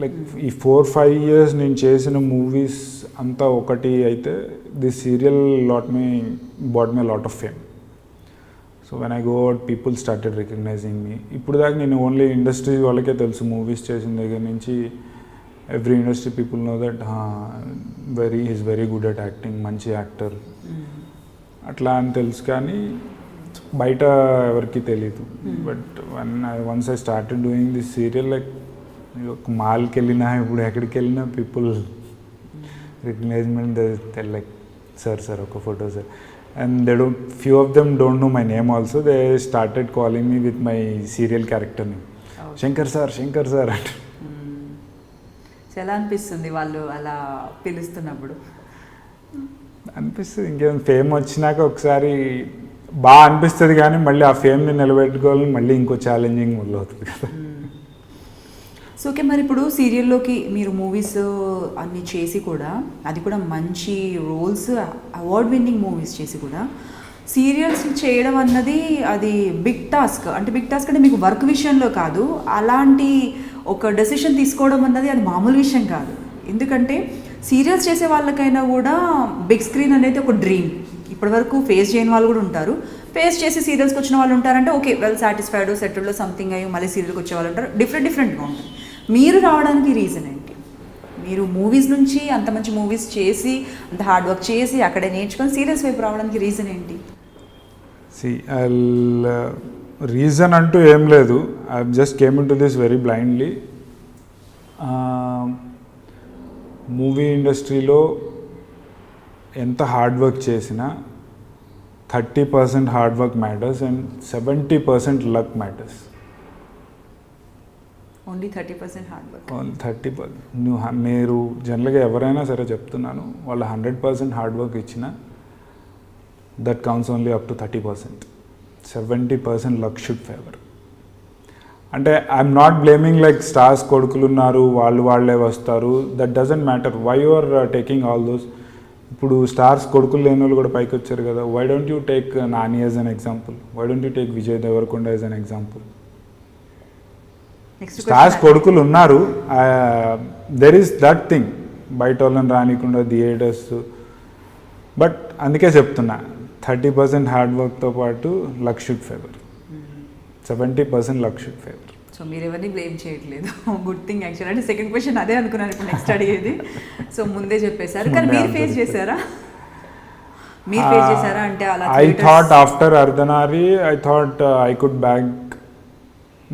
Like ఈ 4-5 years నేను చేసిన మూవీస్ అంతా ఒకటి అయితే this serial bought me lot of fame. So when I go out people started recognising me. ఇప్పుడు దాకా నేను ఓన్లీ ఇండస్ట్రీ వాళ్ళకే తెలుసు, మూవీస్ చేసిన దగ్గర నుంచి every industry people know that is very good at acting, మంచి యాక్టర్ అట్లా అని తెలుసు, కానీ బయట ఎవరికి తెలీదు. But once I started doing this serial, like ఒక మాల్కి వెళ్ళినా ఇప్పుడు ఎక్కడికి వెళ్ళినా పీపుల్ రికగ్నైజ్మెంట్ లైక్ సార్ ఒక photo sir. And few of them don't know my name also. They started calling me with my serial character name. Okay. Shankar sir. ఎలా అనిపిస్తుంది వాళ్ళు అలా పిలుస్తున్నప్పుడు? అనిపిస్తుంది, ఇంకేం ఫేమ్ వచ్చినాక ఒకసారి బాగా అనిపిస్తుంది, కానీ మళ్ళీ ఆ ఫేమ్ని నిలబెట్టుకోవాలని మళ్ళీ ఇంకో ఛాలెంజింగ్ మొదలవుతుంది కదా. సో ఓకే, మరి ఇప్పుడు సీరియల్లోకి మీరు మూవీస్ అన్నీ చేసి కూడా, అది కూడా మంచి రోల్స్, అవార్డ్ విన్నింగ్ మూవీస్ చేసి కూడా సీరియల్స్ చేయడం అన్నది అది బిగ్ టాస్క్. అంటే బిగ్ టాస్క్ అంటే మీకు వర్క్ విషయంలో కాదు, అలాంటి ఒక డెసిషన్ తీసుకోవడం అన్నది అది మామూలు విషయం కాదు. ఎందుకంటే సీరియల్స్ చేసే వాళ్ళకైనా కూడా బిగ్ స్క్రీన్ అనేది ఒక డ్రీమ్. ఇప్పటివరకు ఫేస్ చేయని వాళ్ళు కూడా ఉంటారు, ఫేస్ చేసి సీరియల్స్కి వచ్చిన వాళ్ళు ఉంటారంటే ఓకే వెల్ సాటిస్ఫైడ్, సెటిల్డ్లో సంథింగ్ అయ్యి మళ్ళీ సీరియల్కి వచ్చే వాళ్ళు ఉంటారు. డిఫరెంట్గా ఉంటుంది. మీరు రావడానికి రీజన్ ఏంటి? మీరు మూవీస్ నుంచి అంత మంచి మూవీస్ చేసి అంత హార్డ్ వర్క్ చేసి అక్కడే నేర్చుకొని సీరియల్స్ వైపు రావడానికి రీజన్ ఏంటి? రీజన్ అంటూ ఏం లేదు. I just came into this very blindly. Movie ఇండస్ట్రీలో ఎంత హార్డ్ వర్క్ చేసినా 30% hard work matters and 70% luck matters. Only 30% hard work. 30%. మీరు జనరల్గా ఎవరైనా సరే చెప్తున్నాను, వాళ్ళు 100% హార్డ్ వర్క్ ఇచ్చిన that counts only up to 30%. 70% luck should favour. అంటే I'm not blaming like stars కొడుకులు ఉన్నారు, వాళ్ళే వస్తారు, that doesn't matter. Why you are taking all those? ఇప్పుడు స్టార్స్ కొడుకులు లేని వాళ్ళు కూడా పైకి వచ్చారు కదా. Why don't you take Nani as an example? Why don't you take Vijay Deverakonda as an example? Stars కొడుకులు ఉన్నారు, దెర్ ఈస్ దట్ థింగ్. బయట వాళ్ళని రానికుండా థియేటర్స్. బట్ అందుకే చెప్తున్నా, 30% హార్డ్ వర్క్తో పాటు luck should favour, 70% luck should favour. So మీరు ఎవరిని బ్లేమ్ చేయట్లేదు, గుడ్ థింగ్ యాక్చువల్. అంటే సెకండ్ క్వశ్చన్ అదే అనుకున్నాను ఇప్పుడు నెక్స్ట్ అడిగేది. సో ముందే చెప్పేశారు, కానీ మీరు ఫేస్ చేశారా? అంటే అలా I thought after Ardhanari I thought I could bag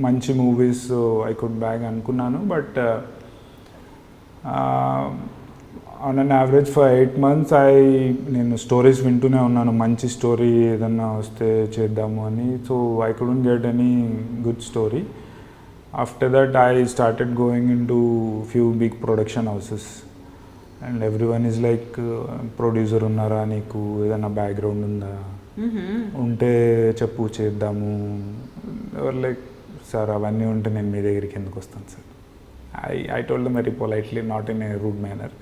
మంచి మూవీస్, ఐ కుడ్ బ్యాగ్ అనుకున్నాను. But on an average for 8 months నేను స్టోరీస్ వింటూనే ఉన్నాను, మంచి స్టోరీ ఏదన్నా వస్తే చేద్దాము అని. So I couldn't get any good story. After that I started going into few big production houses and every one is like, producer ఉన్నారా, నీకు ఏదైనా బ్యాక్గ్రౌండ్ ఉందా, ఉంటే చెప్పు చేద్దాము. ఎవరు లైక్, సార్ అవన్నీ ఉంటే నేను మీ దగ్గరికి ఎందుకు వస్తాను sir? I told them very politely, not in a rude manner,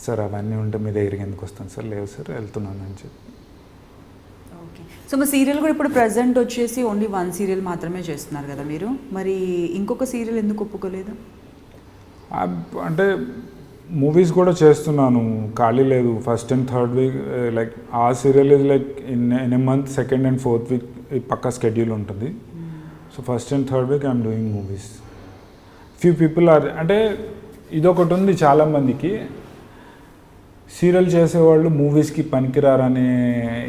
sir అవన్నీ ఉంటే మీ దగ్గరికి ఎందుకు వస్తాను సార్? లేదు సార్ వెళ్తున్నాను అని చెప్పి. ఓకే. సో మా సీరియల్ కూడా ఇప్పుడు ప్రజెంట్ వచ్చేసి ఓన్లీ 1 సీరియల్ మాత్రమే చేస్తున్నారు కదా మీరు, మరి ఇంకొక సీరియల్ ఎందుకు ఒప్పుకోలేదు? అంటే మూవీస్ కూడా చేస్తున్నాను, ఖాళీ లేదు. First and third week like ఆ serial is like in a month, second and fourth week పక్కా స్కెడ్యూల్ ఉంటుంది. So first and third week I'm doing movies. Few people are, అంటే ఇదొకటి ఉంది చాలామందికి, సీరియల్ చేసేవాళ్ళు మూవీస్కి పనికిరారనే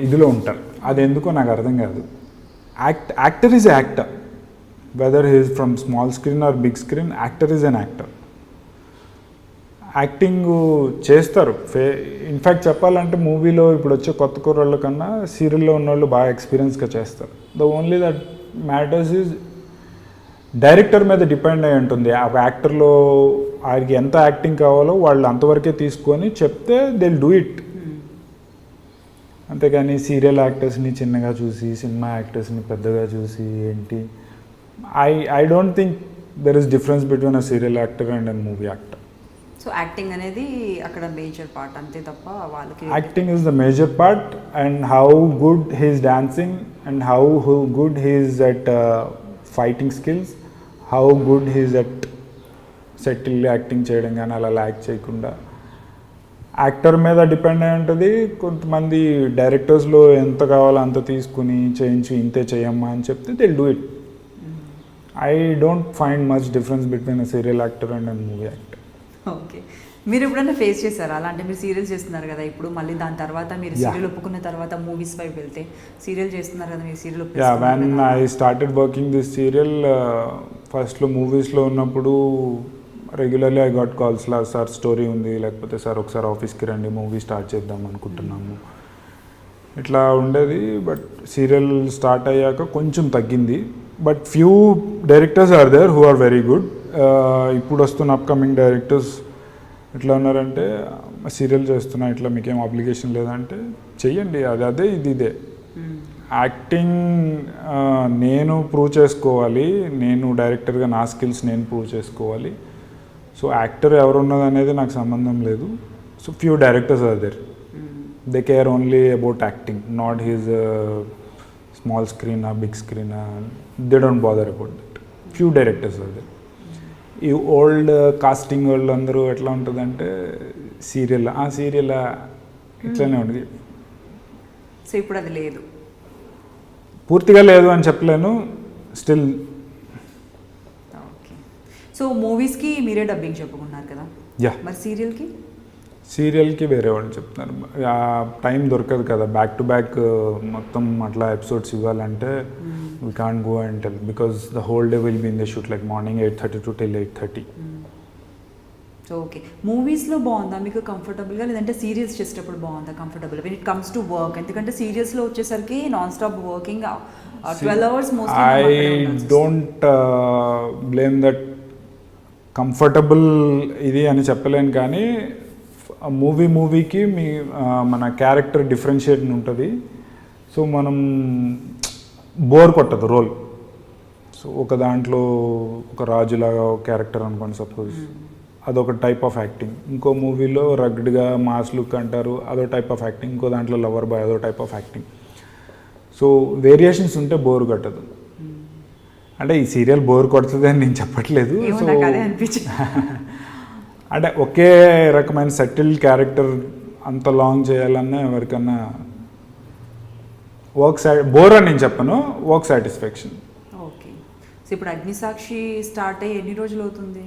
ఇదిలో ఉంటారు. అది ఎందుకో నాకు అర్థం కాదు. Actor is actor, whether he is from small screen or big screen, actor is an actor. Acting చేస్తారు. ఇన్ఫ్యాక్ట్ చెప్పాలంటే మూవీలో ఇప్పుడు వచ్చే కొత్త కుర్రాళ్ళ కన్నా సీరియల్లో ఉన్న వాళ్ళు బాగా ఎక్స్పీరియన్స్గా చేస్తారు. The only that matters is director మీద డిపెండ్ అయి ఉంటుంది. ఆ యాక్టర్లో ఆయనకి ఎంత యాక్టింగ్ కావాలో వాళ్ళు అంతవరకే తీసుకొని చెప్తే దే విల్ డూ ఇట్. అంతేగాని సీరియల్ యాక్టర్స్ని చిన్నగా చూసి, సినిమా యాక్టర్స్ని పెద్దగా చూసి ఏంటి, I don't think there is difference between a serial actor and a movie actor. So acting అనేది అక్కడ మేజర్ పార్ట్ అంతే తప్ప వాళ్ళకి Acting is the major part, and how good he is dancing, and how good he is at fighting skills, how good he is at settle acting చేయడం కానీ అలా యాక్ట్ చేయకుండా యాక్టర్ మీద డిపెండ్ అయి ఉంటుంది. కొంతమంది డైరెక్టర్స్లో ఎంత కావాలో అంత తీసుకుని చేయించి ఇంతే చేయమ్మా అని చెప్తే they'll do it. I don't find much difference between a serial actor and a movie actor. Okay, మీరు ఎప్పుడైనా ఫేస్ చేశారా అలా? అంటే మీరు సీరియల్ చేస్తున్నారు కదా ఇప్పుడు, మళ్ళీ దాని తర్వాత మీరు సీరియల్ ఒప్పుకున్న తర్వాత మూవీస్ వైపు వెళ్తే, సీరియల్ చేస్తున్నారు కదా మీరు serial when I started working this serial, ఫస్ట్లో మూవీస్లో ఉన్నప్పుడు regularly I got calls law, sir story ఉంది, లేకపోతే సార్ ఒకసారి ఆఫీస్కి రండి మూవీ స్టార్ట్ చేద్దాం అనుకుంటున్నాము, ఇట్లా ఉండేది. బట్ సీరియల్ స్టార్ట్ అయ్యాక కొంచెం తగ్గింది. But few directors are there who are very good. ఇప్పుడు వస్తున్న అప్కమింగ్ డైరెక్టర్స్ ఎట్లా ఉన్నారంటే, సీరియల్ చేస్తున్నా, ఇట్లా మీకేం అప్లికేషన్ లేదంటే చెయ్యండి, అదే ఇదే. యాక్టింగ్ నేను ప్రూవ్ చేసుకోవాలి, నేను డైరెక్టర్గా నా స్కిల్స్ నేను ప్రూవ్ చేసుకోవాలి. సో యాక్టర్ ఎవరున్నది అనేది నాకు సంబంధం లేదు. So few directors are there, they care only about acting, not his small screen big screen, they don't bother about that. Few directors are there. ఈ ఓల్డ్ కాస్టింగ్ వాళ్ళు అందరూ ఎట్లా ఉంటుందంటే, సీరియల్ ఇట్లానే ఉంటుంది. సో ఇప్పుడు అది లేదు, పూర్తిగా లేదు అని చెప్పలేను, స్టిల్. ఓకే, సో మూవీస్కి మీరే డబ్బింగ్ చెప్పుకున్నారు కదా, యా. మరి సీరియల్కి వేరే వాళ్ళు చెప్తున్నారు. టైం దొరకదు కదా, బ్యాక్ టు బ్యాక్ మొత్తం అట్లా ఎపిసోడ్స్ ఇవ్వాలంటే we can't go and tell, because the whole day will be in the shoot, like morning 8:30 to till 8:30. So okay, మూవీస్లో బాగుందా మీకు కంఫర్టబుల్గా, లేదంటే సీరియల్స్ చేసేటప్పుడు బాగుందా comfortable when it comes to work? ఎందుకంటే సీరియల్స్లో వచ్చేసరికి non stop working 12 hours mostly. I don't blame that comfortable ఇది అని చెప్పలేను, కానీ మూవీకి మన క్యారెక్టర్ డిఫరెన్షియేషన్ ఉంటుంది. సో మనం బోర్ కొట్టదు రోల్. సో ఒక దాంట్లో ఒక రాజులాగా ఒక క్యారెక్టర్ అనుకోండి సపోజ్, అదొక టైప్ ఆఫ్ యాక్టింగ్. ఇంకో మూవీలో రగ్డ్గా మాస్ లుక్ అంటారు, అదో టైప్ ఆఫ్ యాక్టింగ్. ఇంకో దాంట్లో లవర్ బాయ్, అదో type of acting. So variations ఉంటే బోర్ కొట్టదు. అంటే ఈ సీరియల్ బోర్ కొడుతుంది అని నేను చెప్పట్లేదు. సో అంటే ఒకే రకమైన సెటిల్ క్యారెక్టర్ అంత లాంగ్ చేయాలన్నా ఎవరికన్నా బోర్ అని నేను చెప్పను, వర్క్ సాటిస్ఫాక్షన్. ఓకే, సో ఇప్పుడు అగ్నిసాక్షి స్టార్ట్ అయ్యి ఎన్ని రోజులు అవుతుంది?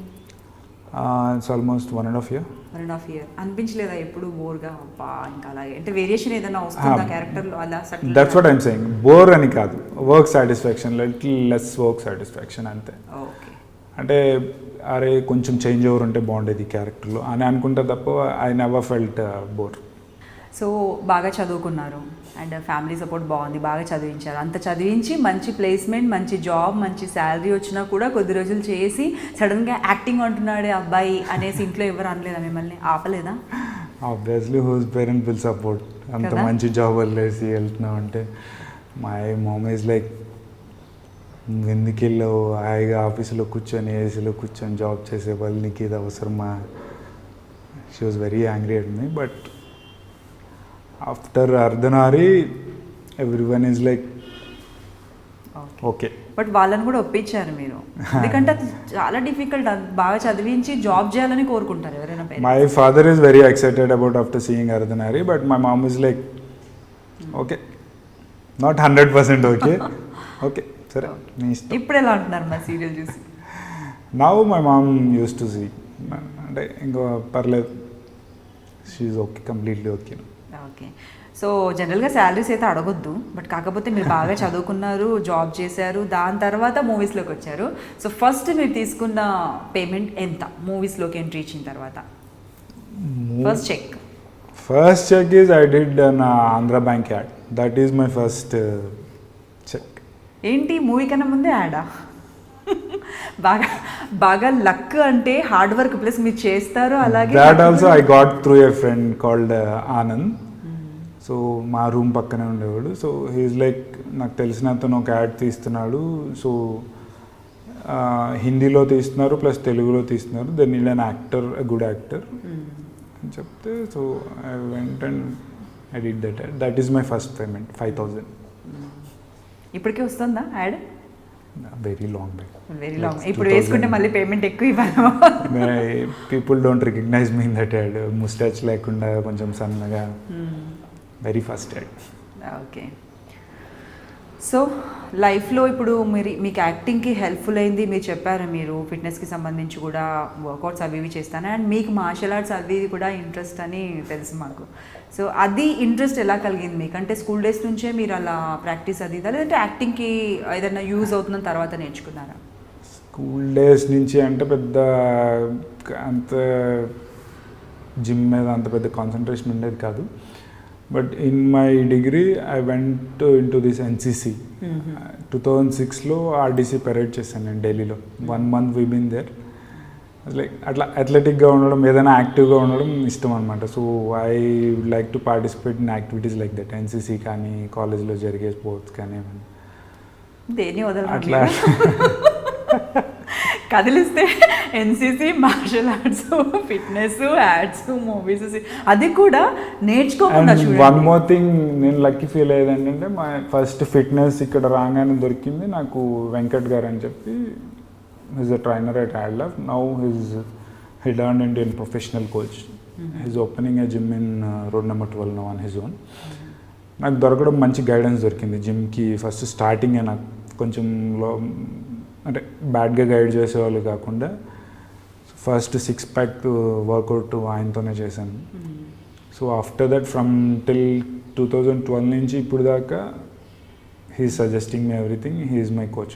It's almost 1.5 years. 1.5 years. అనిపించలేదా ఎప్పుడు బోర్గా? అబ్బా ఇంకా అలాగే అంటే వేరియేషన్ ఏదైనా వస్తుందా క్యారెక్టర్లో అలా? That's what I'm saying, bore అని కాదు, work satisfaction, little less work satisfaction అంతే. ఓకే, అంటే అరే కొంచెం చేంజ్ ఓవర్ ఉంటే బాగుండేది ఈ క్యారెక్టర్లో అని అనుకుంటే తప్ప I never felt bore. So బాగా చదువుకున్నారు అండ్ ఫ్యామిలీ సపోర్ట్ బాగుంది, బాగా చదివించారు. అంత చదివించి మంచి ప్లేస్మెంట్, మంచి జాబ్, మంచి శాలరీ వచ్చినా కూడా కొద్ది రోజులు చేసి సడన్గా యాక్టింగ్ అంటున్నాడే అబ్బాయి అనేసి ఇంట్లో ఎవరు అనలేదా మిమ్మల్ని? ఆపలేదా? Obviously whose parent will support. అంత మంచి జాబ్ వదిలేసి వెళ్తున్నావు అంటే మై మామ్ ఈజ్ లైక్, ఎందుకు వెళ్ళావు, హాయిగా ఆఫీసులో కూర్చొని ఏసీలో కూర్చొని జాబ్ చేసే వాళ్ళు, నీకు ఇది అవసరమా? She was very angry at me. But after అర్ధనారి everyone is like okay. But వాళ్ళని కూడా ఒప్పించారు మీరు, ఎందుకంటే చాలా డిఫికల్ట్. బాగా చదివించి జాబ్ చేయాలని కోరుకుంటారు ఎవరైనా. My father is very excited about after seeing Ardhanari, but my mom is like okay, not 100% okay. Okay సరే నీ ఇష్టం. ఇప్పుడు ఎలా అంటున్నారు మా సీరియల్ చూసి? Now my mom use to see, అంటే ఇంకో పర్లేదు, she okay, completely okay. Okay, so జనరల్గా శాలరీస్ అయితే అడగొద్దు, బట్ కాకపోతే మీరు బాగా చదువుకున్నారు, జాబ్ చేశారు, దాని తర్వాత మూవీస్లోకి వచ్చారు. సో ఫస్ట్ మీరు తీసుకున్న పేమెంట్ ఎంత మూవీస్లోకి ఎంట్రీ ఇచ్చిన తర్వాత? First check is I did an Andhra bank ad. That is my first check. ఏంటి మూవీ కన్నా ముందే యాడా? బాగా బాగా లక్ అంటే హార్డ్ వర్క్ ప్లస్ మీరు చేస్తారు. అలాగే that also I got through a friend called Anand. So మా రూమ్ పక్కనే ఉండేవాడు. సో హీఈస్ లైక్, నాకు తెలిసిన అతను ఒక యాడ్ తీస్తున్నాడు, సో హిందీలో తీస్తున్నారు ప్లస్ తెలుగులో తీస్తున్నారు, then need an actor, good actor అని చెప్తే, so I went and I did that. That is my first payment, 5,000. ఇప్పటికే వస్తుందా ad? Very long back. Very long. ఇప్పుడు వేసుకుంటే మళ్ళీ పేమెంట్ ఎక్కువ ఇవ్వాలి. People don't recognise me in that ad. Moustache లేకుండా కొంచెం సన్నగా, very first ad. Okay. So లైఫ్లో ఇప్పుడు మీకు యాక్టింగ్కి హెల్ప్ఫుల్ అయింది మీరు చెప్పారు, మీరు ఫిట్నెస్కి సంబంధించి కూడా వర్కౌట్స్ అవి ఇవి చేస్తాను, అండ్ మీకు మార్షల్ ఆర్ట్స్ అవి కూడా ఇంట్రెస్ట్ అని తెలుసు మాకు. సో అది ఇంట్రెస్ట్ ఎలా కలిగింది మీకు? అంటే స్కూల్ డేస్ నుంచే మీరు అలా ప్రాక్టీస్ అది లేదంటే యాక్టింగ్కి ఏదైనా యూజ్ అవుతుందని తర్వాత నేర్చుకున్నారా? స్కూల్ డేస్ నుంచి అంటే పెద్ద అంత జిమ్ మీద అంత పెద్ద కాన్సన్ట్రేషన్ ఉండేది కాదు. But in my degree I went into this NCC. 2006లో ఆర్డీసీ పెరేడ్ చేశాను నేను ఢిల్లీలో. 1 month we been there. Like అట్లా అథ్లెటిక్గా ఉండడం, ఏదైనా యాక్టివ్గా ఉండడం ఇష్టం అనమాట. So I would like to participate in activities like that. NCC కానీ, కాలేజ్లో జరిగే స్పోర్ట్స్ కానీ, దేని అట్లా కదిలిస్తే NCC, martial arts, fitness, ads, movies, అది కూడా నేర్చుకోకుండా. వన్ మోర్ థింగ్ నేను లక్కీ ఫీల్ అయ్యేది ఏంటంటే, మా ఫస్ట్ ఫిట్నెస్ ఇక్కడ రాగానే దొరికింది నాకు వెంకట్ గారు అని చెప్పి. ఈజ్ అ ట్రైనర్ ఎట్ యాడ్లవ్. Now he turned into a professional coach. He's opening a gym in road number 12 now on his own. నాకు దొరకడం మంచి గైడెన్స్ దొరికింది జిమ్కి. ఫస్ట్ స్టార్టింగే నాకు కొంచెం అంటే బ్యాడ్గా గైడ్ చేసేవాళ్ళు కాకుండా ఫస్ట్ 6 pack వర్కౌట్ ఆయనతోనే చేశాను. So after that from till 2012 నుంచి ఇప్పుడు దాకా he suggesting me everything. He is my coach.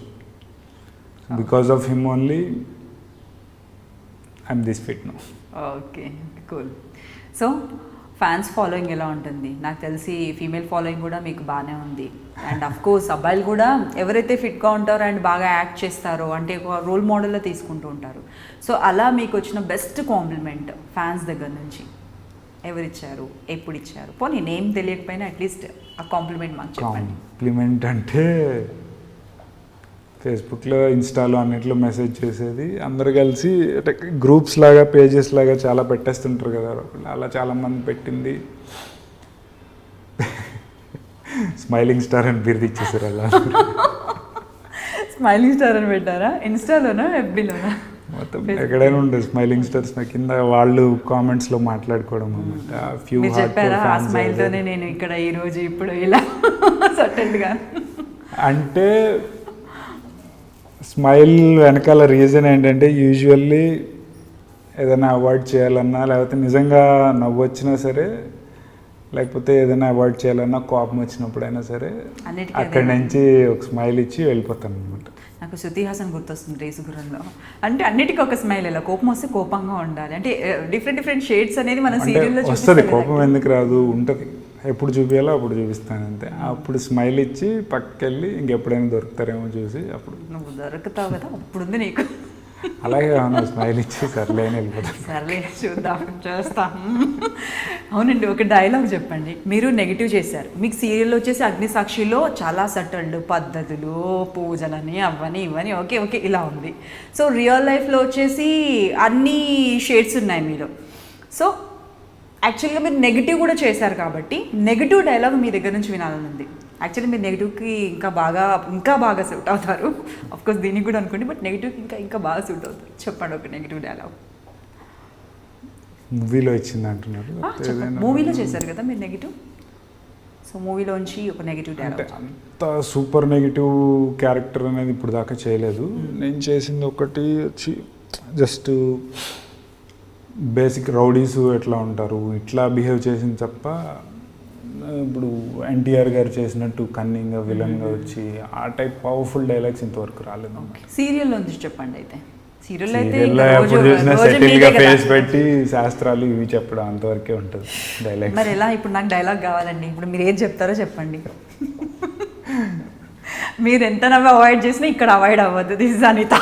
Because of him only I'm this fit now. Okay, cool. So fans following ఎలా ఉంటుంది? నాకు తెలిసి ఫీమేల్ ఫాలోయింగ్ కూడా మీకు బాగానే ఉంది. అండ్ అఫ్ కోర్స్ అబ్బాయిలు కూడా ఎవరైతే ఫిట్గా ఉంటారో అండ్ బాగా యాక్ట్ చేస్తారో అంటే ఒక రోల్ మోడల్లో తీసుకుంటూ ఉంటారు. సో అలా మీకు వచ్చిన బెస్ట్ కాంప్లిమెంట్ ఫ్యాన్స్ దగ్గర నుంచి ఎవరిచ్చారు, ఎప్పుడు ఇచ్చారు? పోనీ నేమ్ తెలియకపోయినా అట్లీస్ట్ ఆ కాంప్లిమెంట్ మాకు చెప్పండి. కాంప్లిమెంట్ అంటే ఫేస్బుక్లో, ఇన్స్టాలో అన్నిట్లో మెసేజ్ చేసేది. అందరు కలిసి అంటే గ్రూప్స్ లాగా, పేజెస్ లాగా చాలా పెట్టేస్తుంటారు కదా, అలా చాలామంది పెట్టింది. స్మైలింగ్ స్టార్ అని బిరుదు ఇచ్చేసారు. అలా స్మైలింగ్ స్టార్ అని పెట్టారా? ఇన్స్టాలోనా, ఎఫ్బీలోనా? మొత్తం ఎక్కడైనా ఉంటుంది స్మైలింగ్ స్టార్స్. కింద వాళ్ళు కామెంట్స్లో మాట్లాడుకోవడం అనమాట. ఫ్యూ చెప్పారా ఆ స్మైల్తోనే నేను ఇక్కడ ఈరోజు ఇప్పుడు ఇలా సటన్గా? అంటే స్మైల్ వెనకాల రీజన్ ఏంటంటే, యూజువల్లీ ఏదైనా అవాయిడ్ చేయాలన్నా, లేకపోతే నిజంగా నవ్వు వచ్చినా సరే, లేకపోతే ఏదైనా అవాయిడ్ చేయాలన్నా, కోపం వచ్చినప్పుడైనా సరే అక్కడి నుంచి ఒక స్మైల్ ఇచ్చి వెళ్ళిపోతాను అనమాట. నాకు శృతి హాసన్ గుర్తొస్తుంది రేసుగుర్రంలో. అంటే అన్నిటికీ ఒక స్మైల్, ఇలా కోపం వస్తే కోపంగా ఉండాలి అంటే డిఫరెంట్ షేడ్స్ అనేది మన సీరియల్లో వస్తుంది. కోపం ఎందుకు రాదు, ఉంటుంది. ఎప్పుడు చూపించాలో అప్పుడు చూపిస్తాను అంతే. అప్పుడు స్మైల్ ఇచ్చి పక్కకి వెళ్ళి ఇంకెప్పుడైనా దొరుకుతారేమో చూసి అప్పుడు నువ్వు దొరుకుతావు కదా అప్పుడుంది నీకు. అలాగే స్మైల్ ఇచ్చి సర్లే అని వెళ్ళిపోతాను. సర్లే చూద్దాం, చేస్తాం. అవునండి, ఒక డైలాగ్ చెప్పండి. మీరు నెగిటివ్ చేశారు, మీకు సీరియల్లో వచ్చేసి అగ్నిసాక్షిలో చాలా సటల్డ్ పద్ధతులు, పూజలని, అవని ఇవని, ఓకే ఓకే ఇలా ఉంది. సో రియల్ లైఫ్లో వచ్చేసి అన్ని షేడ్స్ ఉన్నాయి మీలో. సో యాక్చువల్గా మీరు నెగిటివ్ కూడా చేశారు కాబట్టి నెగిటివ్ డైలాగ్ మీ దగ్గర నుంచి వినాలని ఉంది. యాక్చువల్లీ మీరు నెగిటివ్కి ఇంకా బాగా సూట్ అవుతారు. ఆఫ్కోర్స్ దీనికి కూడా అనుకోండి, బట్ నెగిటివ్కి ఇంకా బాగా సూట్ అవుతారు. చెప్పండి ఒక నెగిటివ్ డైలాగ్. మూవీలో ఇచ్చింది అంటున్నారు. మూవీలో చేశారు కదా మీరు నెగిటివ్. సో మూవీలోంచి ఒక నెగిటివ్ డైలాగ్. అంత సూపర్ నెగిటివ్ క్యారెక్టర్ అనేది ఇప్పుడు దాకా చేయలేదు. నేను చేసింది ఒకటి వచ్చి జస్ట్ బేసిక్ రౌడీస్ ఎట్లా ఉంటారు ఇట్లా బిహేవ్ చేసింది తప్ప, ఇప్పుడు ఎన్టీఆర్ గారు చేసినట్టు కన్నింగ్గా విలన్గా వచ్చి ఆ టైప్ పవర్ఫుల్ డైలాగ్స్ ఇంతవరకు రాలేదు. సీరియల్లో నుంచి చెప్పండి అయితే. సెటిల్గా ఫేస్ పెట్టి శాస్త్రాలు ఇవి చెప్పడం అంతవరకే ఉంటుంది డైలాగ్. మరి ఎలా? ఇప్పుడు నాకు డైలాగ్ కావాలండి. ఇప్పుడు మీరు ఏం చెప్తారో చెప్పండి. మీరు ఎంత నవ్వు అవాయిడ్ చేసినా ఇక్కడ అవాయిడ్ అవ్వద్దు. This is Anitha.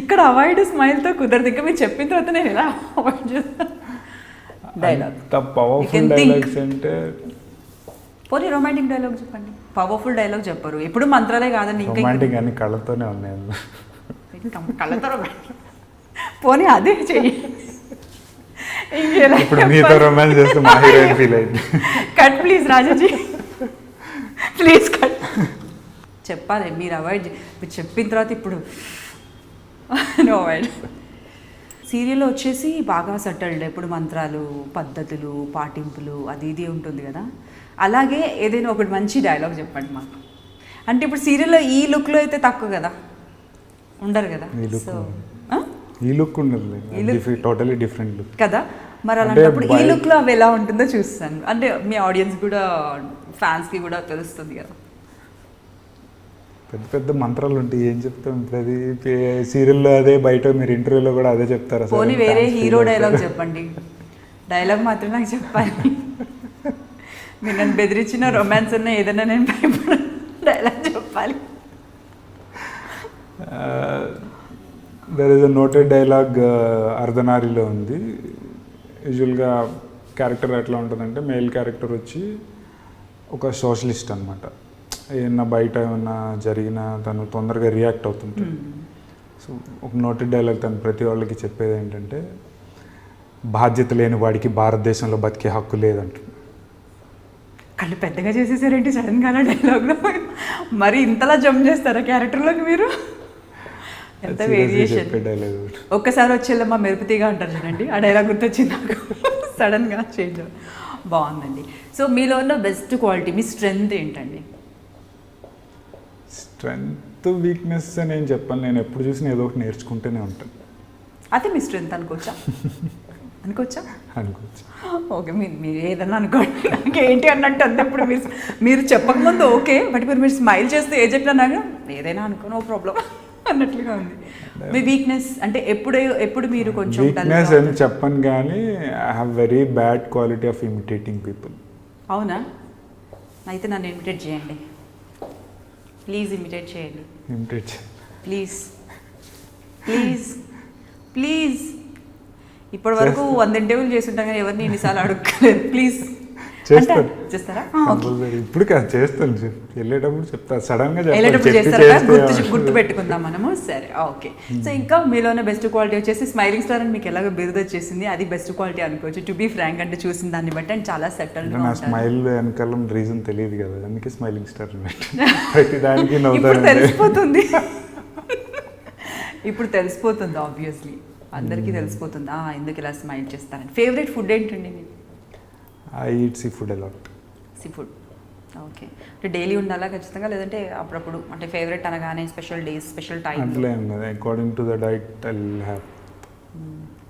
ఇక్కడ అవాయిడ్ స్మైల్తో కుదరదు. ఇంకా మీరు చెప్పిన తర్వాత నేను ఎలా అవాయిడ్ చేస్తాను? డైలాగ్ పవర్ఫుల్ డైలాగ్స్ అంటే పోనీ రొమాంటిక్ డైలాగ్ చెప్పండి. పవర్ఫుల్ డైలాగ్ చెప్పరు, ఎప్పుడు మంత్రాలే కాదండి. ఇంకా రొమాంటిక్ అన్ని కళ్ళతోనే ఉన్నాయి. కళ్ళతో పోనీ అదే చెయ్యి. ఇప్పుడు మీతో రొమాన్స్ చేస్తే మా హీరోయిన్ ఫీల్ అయింది. Cut please Rajaji, please cut. చెప్పాలి మీరు అవాయిడ్, మీరు చెప్పిన తర్వాత ఇప్పుడు నో అవాయిడ్. సీరియల్లో వచ్చేసి బాగా సెటిల్డ్, ఎప్పుడు మంత్రాలు, పద్ధతులు, పాటింపులు అది ఇది ఉంటుంది కదా. అలాగే ఏదైనా ఒకటి మంచి డైలాగ్ చెప్పండి మాకు. అంటే ఇప్పుడు సీరియల్లో ఈ లుక్లో అయితే తక్కువ కదా, ఉండరు కదా. సో ఈ లుక్ ఉండదు, టోటలీ డిఫరెంట్ లుక్ కదా. మరి అలాంటప్పుడు ఈ లుక్లో అవి ఎలా ఉంటుందో చూస్తాను. అంటే మీ ఆడియన్స్ కూడా, ఫ్యాన్స్కి కూడా తెలుస్తుంది కదా. పెద్ద పెద్ద మంత్రాలు ఉంటాయి, ఏం చెప్తాం ఇప్పుడు. అది సీరియల్లో అదే, బయట మీరు ఇంటర్వ్యూలో కూడా అదే చెప్తారా? పోనీ వేరే హీరో డైలాగ్ చెప్పండి. డైలాగ్ మాత్రం నాకు చెప్పాలి. మీరు నన్ను బెదిరించిన రొమాన్స్ ఉన్న ఏదైనా నేను భయపడ, డైలాగ్ చెప్పాలి. There is a noted dialogue అర్ధనారిలో ఉంది. యూజువల్గా క్యారెక్టర్ ఎట్లా ఉంటుందంటే, మెయిల్ క్యారెక్టర్ వచ్చి ఒక సోషలిస్ట్ అనమాట. ఏమన్నా బయట ఏమన్నా జరిగినా తను తొందరగా రియాక్ట్ అవుతుంటాడు. సో ఒక నోటెడ్ డైలాగ్ తను ప్రతి వాళ్ళకి చెప్పేది ఏంటంటే, బాధ్యత లేని వాడికి భారతదేశంలో బతికే హక్కు లేదంటుంది. కళ్ళు పెద్దగా చేసేసారేంటి సడన్గా డైలాగ్లో? మరి ఇంతలా జంప్ చేస్తారా క్యారెక్టర్లోకి మీరు? ఎంత వేరియేషన్. ఒక్కసారి వచ్చేళ్ళమ్మా మెరుపుతీగా అంటారు చూడండి, ఆ డైలాగ్ గుర్తొచ్చింది నాకు. సడన్గా చేంజ్ బాగుందండి. సో మీలో ఉన్న బెస్ట్ క్వాలిటీ, మీ స్ట్రెంగ్త్ ఏంటండి? స్ట్రెంగ్త్ వీక్నెస్ అని ఏం చెప్పాను, నేను ఎప్పుడు చూసినా ఏదో ఒకటి నేర్చుకుంటూనే ఉంటాను. అదే మీ స్ట్రెంగ్త్ అనుకోవచ్చా? అనుకోవచ్చా? అనుకోవచ్చు. ఓకే, మీరు ఏదన్నా అనుకోండి, నాకేంటి అన్నట్టు అంతే. ఇప్పుడు మీరు చెప్పకముందు ఓకే, బట్ మీరు స్మైల్ చేస్తే ఏ చెప్పినా నాకు ఏదైనా అనుకో, నో ప్రాబ్లం అన్నట్లుగా ఉంది. మీ వీక్నెస్ అంటే ఎప్పుడు మీరు కొంచెం వీక్నెస్ అని చెప్పను, కానీ I have very bad quality of imitating people. అవునా? అయితే నన్ను ఇమిటేట్ చేయండి ప్లీజ్, ఇమిటేట్ చేయండి. ఇమిటేట్ చేయండి ప్లీజ్ ప్లీజ్ ప్లీజ్. ఇప్పటి వరకు 100 ఇంటర్వ్యూలు చేసి ఉంటాం కానీ ఎవరిని ఎన్నిసార్లు అడుగులేదు. ప్లీజ్ చేస్తారా? ఇప్పుడు కాదు, చేస్తాను. వెళ్ళేటప్పుడు చెప్తాను, సడన్ గా వెళ్ళేటప్పుడు చేస్తారా? గుర్తు పెట్టుకుందాం మనము. సరే, ఓకే. సో ఇంకా మీలోనే బెస్ట్ క్వాలిటీ వచ్చేసి స్మైలింగ్ స్టార్ అని మీకు ఎలాగో బిరుదు వచ్చేసింది, అది బెస్ట్ క్వాలిటీ అనుకోవచ్చు. టు బీ ఫ్రాంక్, అంటే చూసిన దాన్ని బట్టి అండ్ చాలా సెటిల్డ్. నా స్మైల్ వెనకాల రీజన్ తెలియదు కదా, అందుకే స్మైలింగ్ స్టార్ ప్రతి దానికి ఇప్పుడు తెలిసిపోతుంది. ఇప్పుడు తెలిసిపోతుంది, ఆబ్వియస్లీ అందరికీ తెలిసిపోతుంది ఎందుకు ఇలా స్మైల్ చేస్తారని. ఫేవరెట్ ఫుడ్ ఏంటండి మీకు? I eat sea food allot. Sea food, okay. అంటే డైలీ ఉండాలా ఖచ్చితంగా, లేదంటే అప్పుడప్పుడు? అంటే ఫేవరెట్ అనగానే స్పెషల్ డేస్, స్పెషల్ టైం అట్లా ఏం లేదు, according to the diet I will have.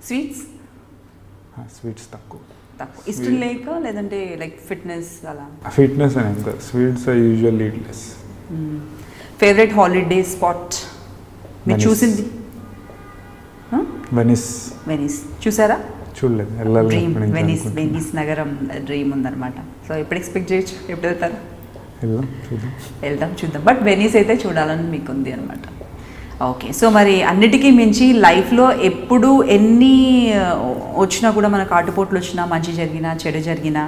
Sweets? Sweets తక్కువ ఇష్టం లేక, లేదంటే లైక్ ఫిట్నెస్ అలా? ఫిట్నెస్ అని ఏం కాదు, sweets I usually eat less. Favourite holiday spot మీరు చూసింది? వెనిస్. వెనిస్ చూసారా? చూడలేదు, వెనిస్ నగరం డ్రీమ్ ఉందన్నమాట. సో ఎప్పుడు ఎక్స్పెక్ట్ చేయొచ్చు? ఎప్పుడు వెళ్తారు? వెళ్దాం, చూద్దాం. బట్ వెనిస్ అయితే చూడాలని మీకు ఉంది అనమాట. ఓకే. సో మరి అన్నిటికీ మించి లైఫ్లో ఎప్పుడు ఎన్ని వచ్చినా కూడా, మనకు ఆటుపోట్లు వచ్చినా, మంచి జరిగినా చెడు జరిగినా,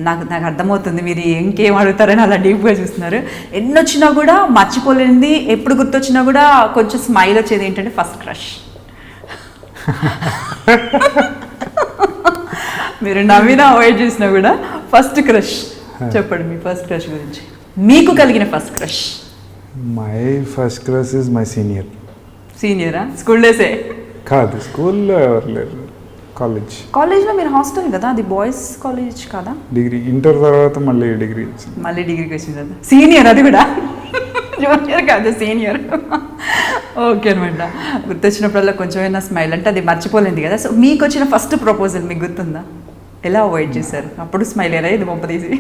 నాకు అర్థమవుతుంది మీరు ఇంకేం అడుగుతారని అలా డీప్గా చూస్తున్నారు. ఎన్ని వచ్చినా కూడా మర్చిపోలేనిది, ఎప్పుడు గుర్తొచ్చినా కూడా కొంచెం స్మైల్ వచ్చేది ఏంటంటే ఫస్ట్ క్రష్. మీరు నవ్వినా అవాయిడ్ చేసినా కూడా ఫస్ట్ క్రష్ చెప్పండి. మీ ఫస్ట్ క్రష్ గురించి, మీకు కలిగిన first crush. My first crush is my senior. సీనియరా? స్కూల్ డేసే కాదు, స్కూల్లో ఎవరు లేరు. కాలేజ్లో మీరు హాస్టల్ కదా, అది బాయ్స్ కాలేజ్ కదా? డిగ్రీ, ఇంటర్ తర్వాత మళ్ళీ డిగ్రీ డిగ్రీకి వచ్చింది కదా. సీనియర్, అది కూడా జూనియర్ కాదు, సీనియర్. ఓకే అనమాట. గుర్తొచ్చినప్పుడల్లా కొంచెమైనా స్మైల్, అంటే అది మర్చిపోలేదు కదా. సో మీకు వచ్చిన ఫస్ట్ ప్రపోజల్ మీకు గుర్తుందా? ఎలా అవాయిడ్ చేశారు? అప్పుడు స్మైల్ ఎలా, ఇది పంపదీసి?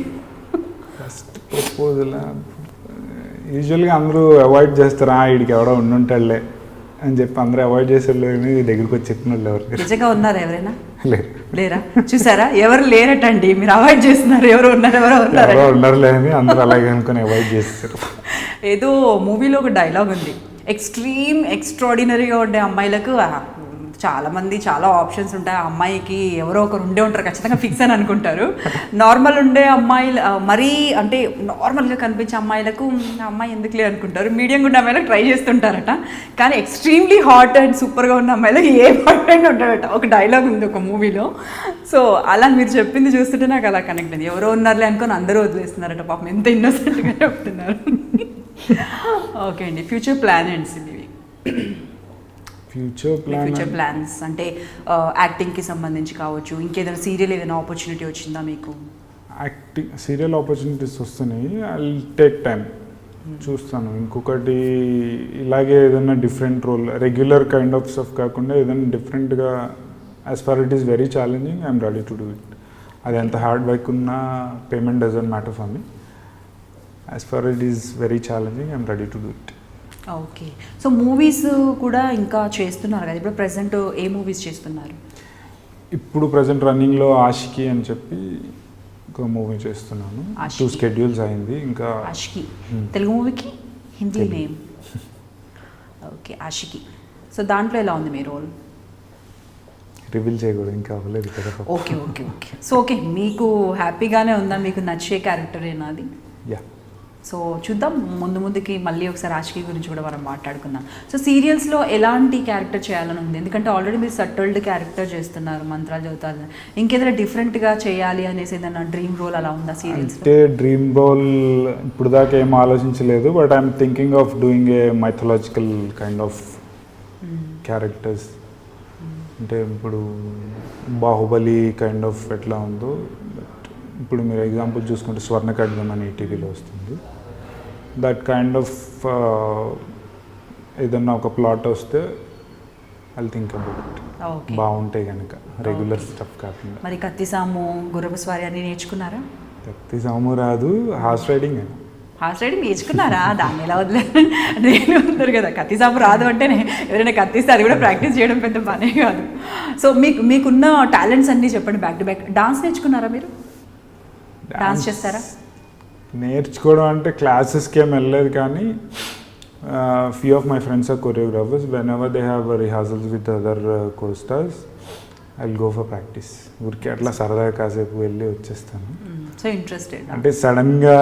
ఫస్ట్ ప్రపోజల్ యూజువల్గా అందరూ అవాయిడ్ చేస్తారు, వీడికి ఎవడో ఉండుంటాడులే అని చెప్పి అందరూ అవాయిడ్ చేసేవాళ్ళు, దగ్గరికి వచ్చి చెప్పిన వాళ్ళు ఎవరు నిజంగా ఉన్నారా? ఎవరైనా లేరా? చూసారా? ఎవరు లేరటండి, మీరు అవాయిడ్ చేస్తున్నారు. ఎవరు ఉన్నారు? ఎవరో ఉన్నారులే అని అందరూ అలాగే అనుకుని అవాయిడ్ చేస్తారు. ఏదో మూవీలో ఒక డైలాగ్ ఉంది, ఎక్స్ట్రీమ్ ఎక్స్ట్రాడినరీగా ఉండే అమ్మాయిలకు చాలామంది చాలా ఆప్షన్స్ ఉంటాయి. ఆ అమ్మాయికి ఎవరో ఒకరు ఉండే ఉంటారు, ఖచ్చితంగా ఫిక్స్ అని అనుకుంటారు. నార్మల్ ఉండే అమ్మాయిలు మరీ అంటే నార్మల్గా కనిపించే అమ్మాయిలకు ఆ అమ్మాయి ఎందుకులే అనుకుంటారు. మీడియంగా ఉన్న అమ్మాయిలకు ట్రై చేస్తుంటారట. కానీ ఎక్స్ట్రీమ్లీ హాట్ అండ్ సూపర్గా ఉన్న అమ్మాయిలకు ఏ బాయ్ ఫ్రెండ్ ఉంటాడట. ఒక డైలాగ్ ఉంది ఒక మూవీలో. సో అలా మీరు చెప్పింది చూస్తుంటే నాకు అలా కనెక్ట్ అయింది. ఎవరో ఉన్నారులే అనుకొని అందరూ వదిలేస్తున్నారట. పాపం ఎంత ఇన్నోసెంట్గా చెప్తున్నారు. ఓకే అండి, ఫ్యూచర్ ప్లాన్ ఏంటి మీవి? ఫ్యూచర్ ప్లాన్స్ అంటే యాక్టింగ్కి సంబంధించి కావచ్చు, ఇంకేదైనా సీరియల్ ఏదైనా ఆపర్చునిటీ వచ్చిందా మీకు? సీరియల్ ఆపర్చునిటీస్ వస్తున్నాయి. ఐ టేక్ టైం, చూస్తాను. ఇంకొకటి ఇలాగే ఏదైనా different role, regular kind of stuff కాకుండా ఏదైనా డిఫరెంట్గా, as far it is very challenging, I'm ready to do it. అది ఎంత హార్డ్ వర్క్ ఉన్నా payment doesn't matter for me. As far it is very challenging, I'm ready to do it. Okay, so movies కూడా ఇంకా చేస్తున్నారు కదా ఇప్పుడు? ప్రెసెంట్ ఏ మూవీస్ చేస్తున్నారు? ఇప్పుడు ప్రజెంట్ రన్నింగ్లో ఆషికి అని చెప్పి ఒక మూవీ చేస్తున్నాను. 2 schedules అయింది. ఇంకా ఆషికి తెలుగు మూవీకి Hindi name? Okay, Aashiqui. So దాంట్లో ఎలా ఉంది మీ రోల్? రివీల్ చేయకూడదు, ఇంకా అవ్వలేదు కదా. Okay okay okay. So okay, మీకు హ్యాపీగానే ఉందా? మీకు నచ్చే క్యారెక్టర్ ఏనాది? యా. సో చూద్దాం ముందుకి మళ్ళీ ఒకసారి ఆషికి గురించి కూడా మనం మాట్లాడుకుందాం. సో సీరియల్స్లో ఎలాంటి క్యారెక్టర్ చేయాలని ఉంది? ఎందుకంటే ఆల్రెడీ మీరు సట్టల్డ్ క్యారెక్టర్ చేస్తున్నారు, మంత్రాలు చదువుతారు. ఇంకేదైనా డిఫరెంట్గా చేయాలి అనేసి ఏదైనా డ్రీమ్ రోల్ అలా ఉందా సీరియల్స్? అంటే డ్రీమ్ రోల్ ఇప్పుడు దాకా ఏం ఆలోచించలేదు. But I'm thinking of doing a mythological kind of characters. అంటే ఇప్పుడు బాహుబలి కైండ్ ఆఫ్ ఎట్లా ఉందో, ఇప్పుడు మీరు ఎగ్జాంపుల్ చూసుకుంటే స్వర్ణఖడ్గం అని టీవీలో వస్తుంది. దట్ కైండ్ ఆఫ్ ఏదన్నా ఒక ప్లాట్ వస్తే ఐ థింక్ అబౌట్ ఇట్. బాగుంటాయి కనుక, రెగ్యులర్ స్టఫ్ కాకుండా. మరి కత్తిసాము, గుర్రపు స్వారీ అన్ని నేర్చుకున్నారా? కత్తిసాము రాదు, హార్స్ రైడింగ్ అని. హార్స్ రైడింగ్ నేర్చుకున్నారా? దాన్ని ఎలా వదిలేదు? నేను ఉంటారు కదా, కత్తిసాము రాదు అంటేనే ఎవరైనా కత్తిస్తే అది కూడా ప్రాక్టీస్ చేయడం పెద్ద పనే కాదు. సో మీకున్న టాలెంట్స్ అన్నీ చెప్పండి బ్యాక్ టు బ్యాక్. డాన్స్ నేర్చుకున్నారా మీరు? డాన్స్ చేస్తారా? నేర్చుకోవడం అంటే క్లాసెస్కి ఏం వెళ్ళలేదు, కానీ few of my friends are choreographers. Whenever they have rehearsals with other costars I will go for practice. ఊరికి అట్లా సరదాగా కాసేపు వెళ్ళి వచ్చేస్తాను. సో ఇంట్రెస్టెడ్ అంటే సడన్గా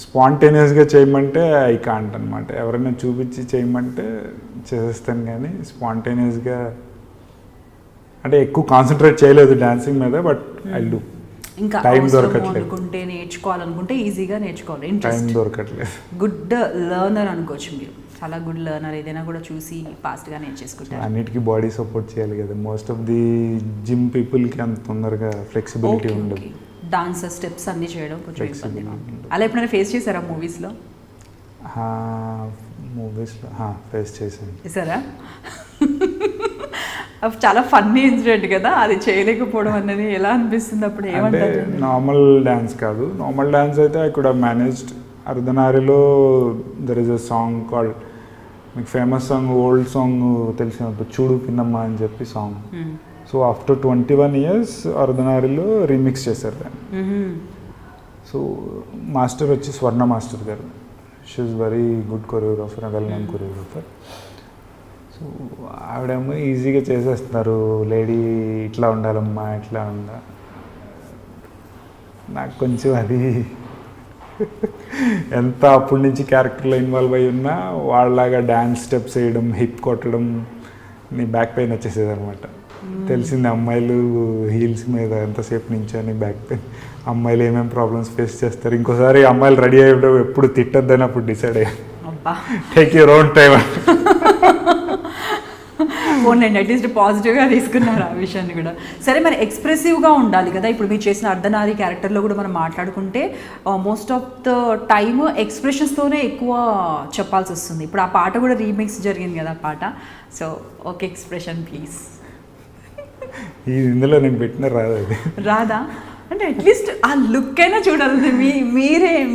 స్పాంటేనియస్గా చేయమంటే ఐ కాంట్ అనమాట. ఎవరైనా చూపించి చేయమంటే చేసేస్తాను, కానీ స్పాంటేనియస్గా అంటే ఎక్కువ కాన్సన్ట్రేట్ చేయలేదు డాన్సింగ్ మీద. But I do. ఇంకా టైం దొరకట్లేదు. అనుకుంటే నేర్చుకోవాలనుకుంటే ఈజీగా నేర్చుకోవాలి. టైం దొరకట్లేదు. గుడ్ లెర్నర్ అనుకోవచ్చు మీరు, చాలా గుడ్ లెర్నర్. ఏదైనా కూడా చూసి ఫాస్ట్గా నేర్చేసుకుంటారు. అన్నిటికీ బాడీ సపోర్ట్ చేయాలి కదా. మోస్ట్ ఆఫ్ ది జిమ్ పీపుల్కి అంత తొందరగా ఫ్లెక్సిబిలిటీ ఉండదు. డాన్స్ స్టెప్స్ అన్నీ చేయడం కొంచెం ఇబ్బంది. అలా ఎప్పుడైనా ఫేస్ చేశారా మూవీస్లో? ఫేస్ చేశారా? చాలా ఫన్నీ ఇన్సిడెంట్ కదా, అది చేయలేకపోవడం అనేది ఎలా అనిపిస్తుంది అప్పుడు? ఏమంటారు? నార్మల్ డ్యాన్స్ కాదు. నార్మల్ డ్యాన్స్ అయితే ఐ కుడ్ హావ్ మేనేజ్డ్. అర్ధనారిలో there is a song called, మీకు ఫేమస్ సాంగ్, ఓల్డ్ సాంగ్ తెలిసినప్పుడు, చూడు పిన్నమ్మ అని చెప్పి సాంగ్. సో ఆఫ్టర్ 21 years అర్ధనారిలో రీమిక్స్ చేశారు దాన్ని. సో మాస్టర్ వచ్చి స్వర్ణ మాస్టర్ గారు. She is very good choreographer, well known choreographer. So ఆవిడేమో ఈజీగా చేసేస్తున్నారు, లేడీ ఇట్లా ఉండాలమ్మా ఇట్లా ఉండాలి. నాకు కొంచెం అది ఎంత అప్పటి నుంచి క్యారెక్టర్లో ఇన్వాల్వ్ అయి ఉన్నా వాళ్ళలాగా డ్యాన్స్ స్టెప్స్ వేయడం, హిప్ కొట్టడం, నీ బ్యాక్ పెయిన్ వచ్చేసేది అనమాట. తెలిసింది అమ్మాయిలు హీల్స్ మీద ఎంతసేపు నించొని బ్యాక్ పెయిన్, అమ్మాయిలు ఏమేమి ప్రాబ్లమ్స్ ఫేస్ చేస్తారు. ఇంకోసారి అమ్మాయిలు రెడీ అయ్యడం ఎప్పుడు తిట్టొద్దని అప్పుడు డిసైడ్ అయ్యాను. Take your own time. Only at least పాజిటివ్గా తీసుకున్నారు ఆ విషయాన్ని కూడా. సరే, మరి ఎక్స్ప్రెసివ్గా ఉండాలి కదా. ఇప్పుడు మీరు చేసిన అర్ధనారి క్యారెక్టర్లో కూడా మనం మాట్లాడుకుంటే మోస్ట్ ఆఫ్ ద టైమ్ ఎక్స్ప్రెషన్స్తోనే ఎక్కువ చెప్పాల్సి వస్తుంది. ఇప్పుడు ఆ పాట కూడా రీమిక్స్ జరిగింది కదా ఆ పాట. So okay, expression please. ఇందులో నేను పెట్టిన రాదా? అంటే అట్లీస్ట్ ఆ లుక్ అయినా చూడాలి.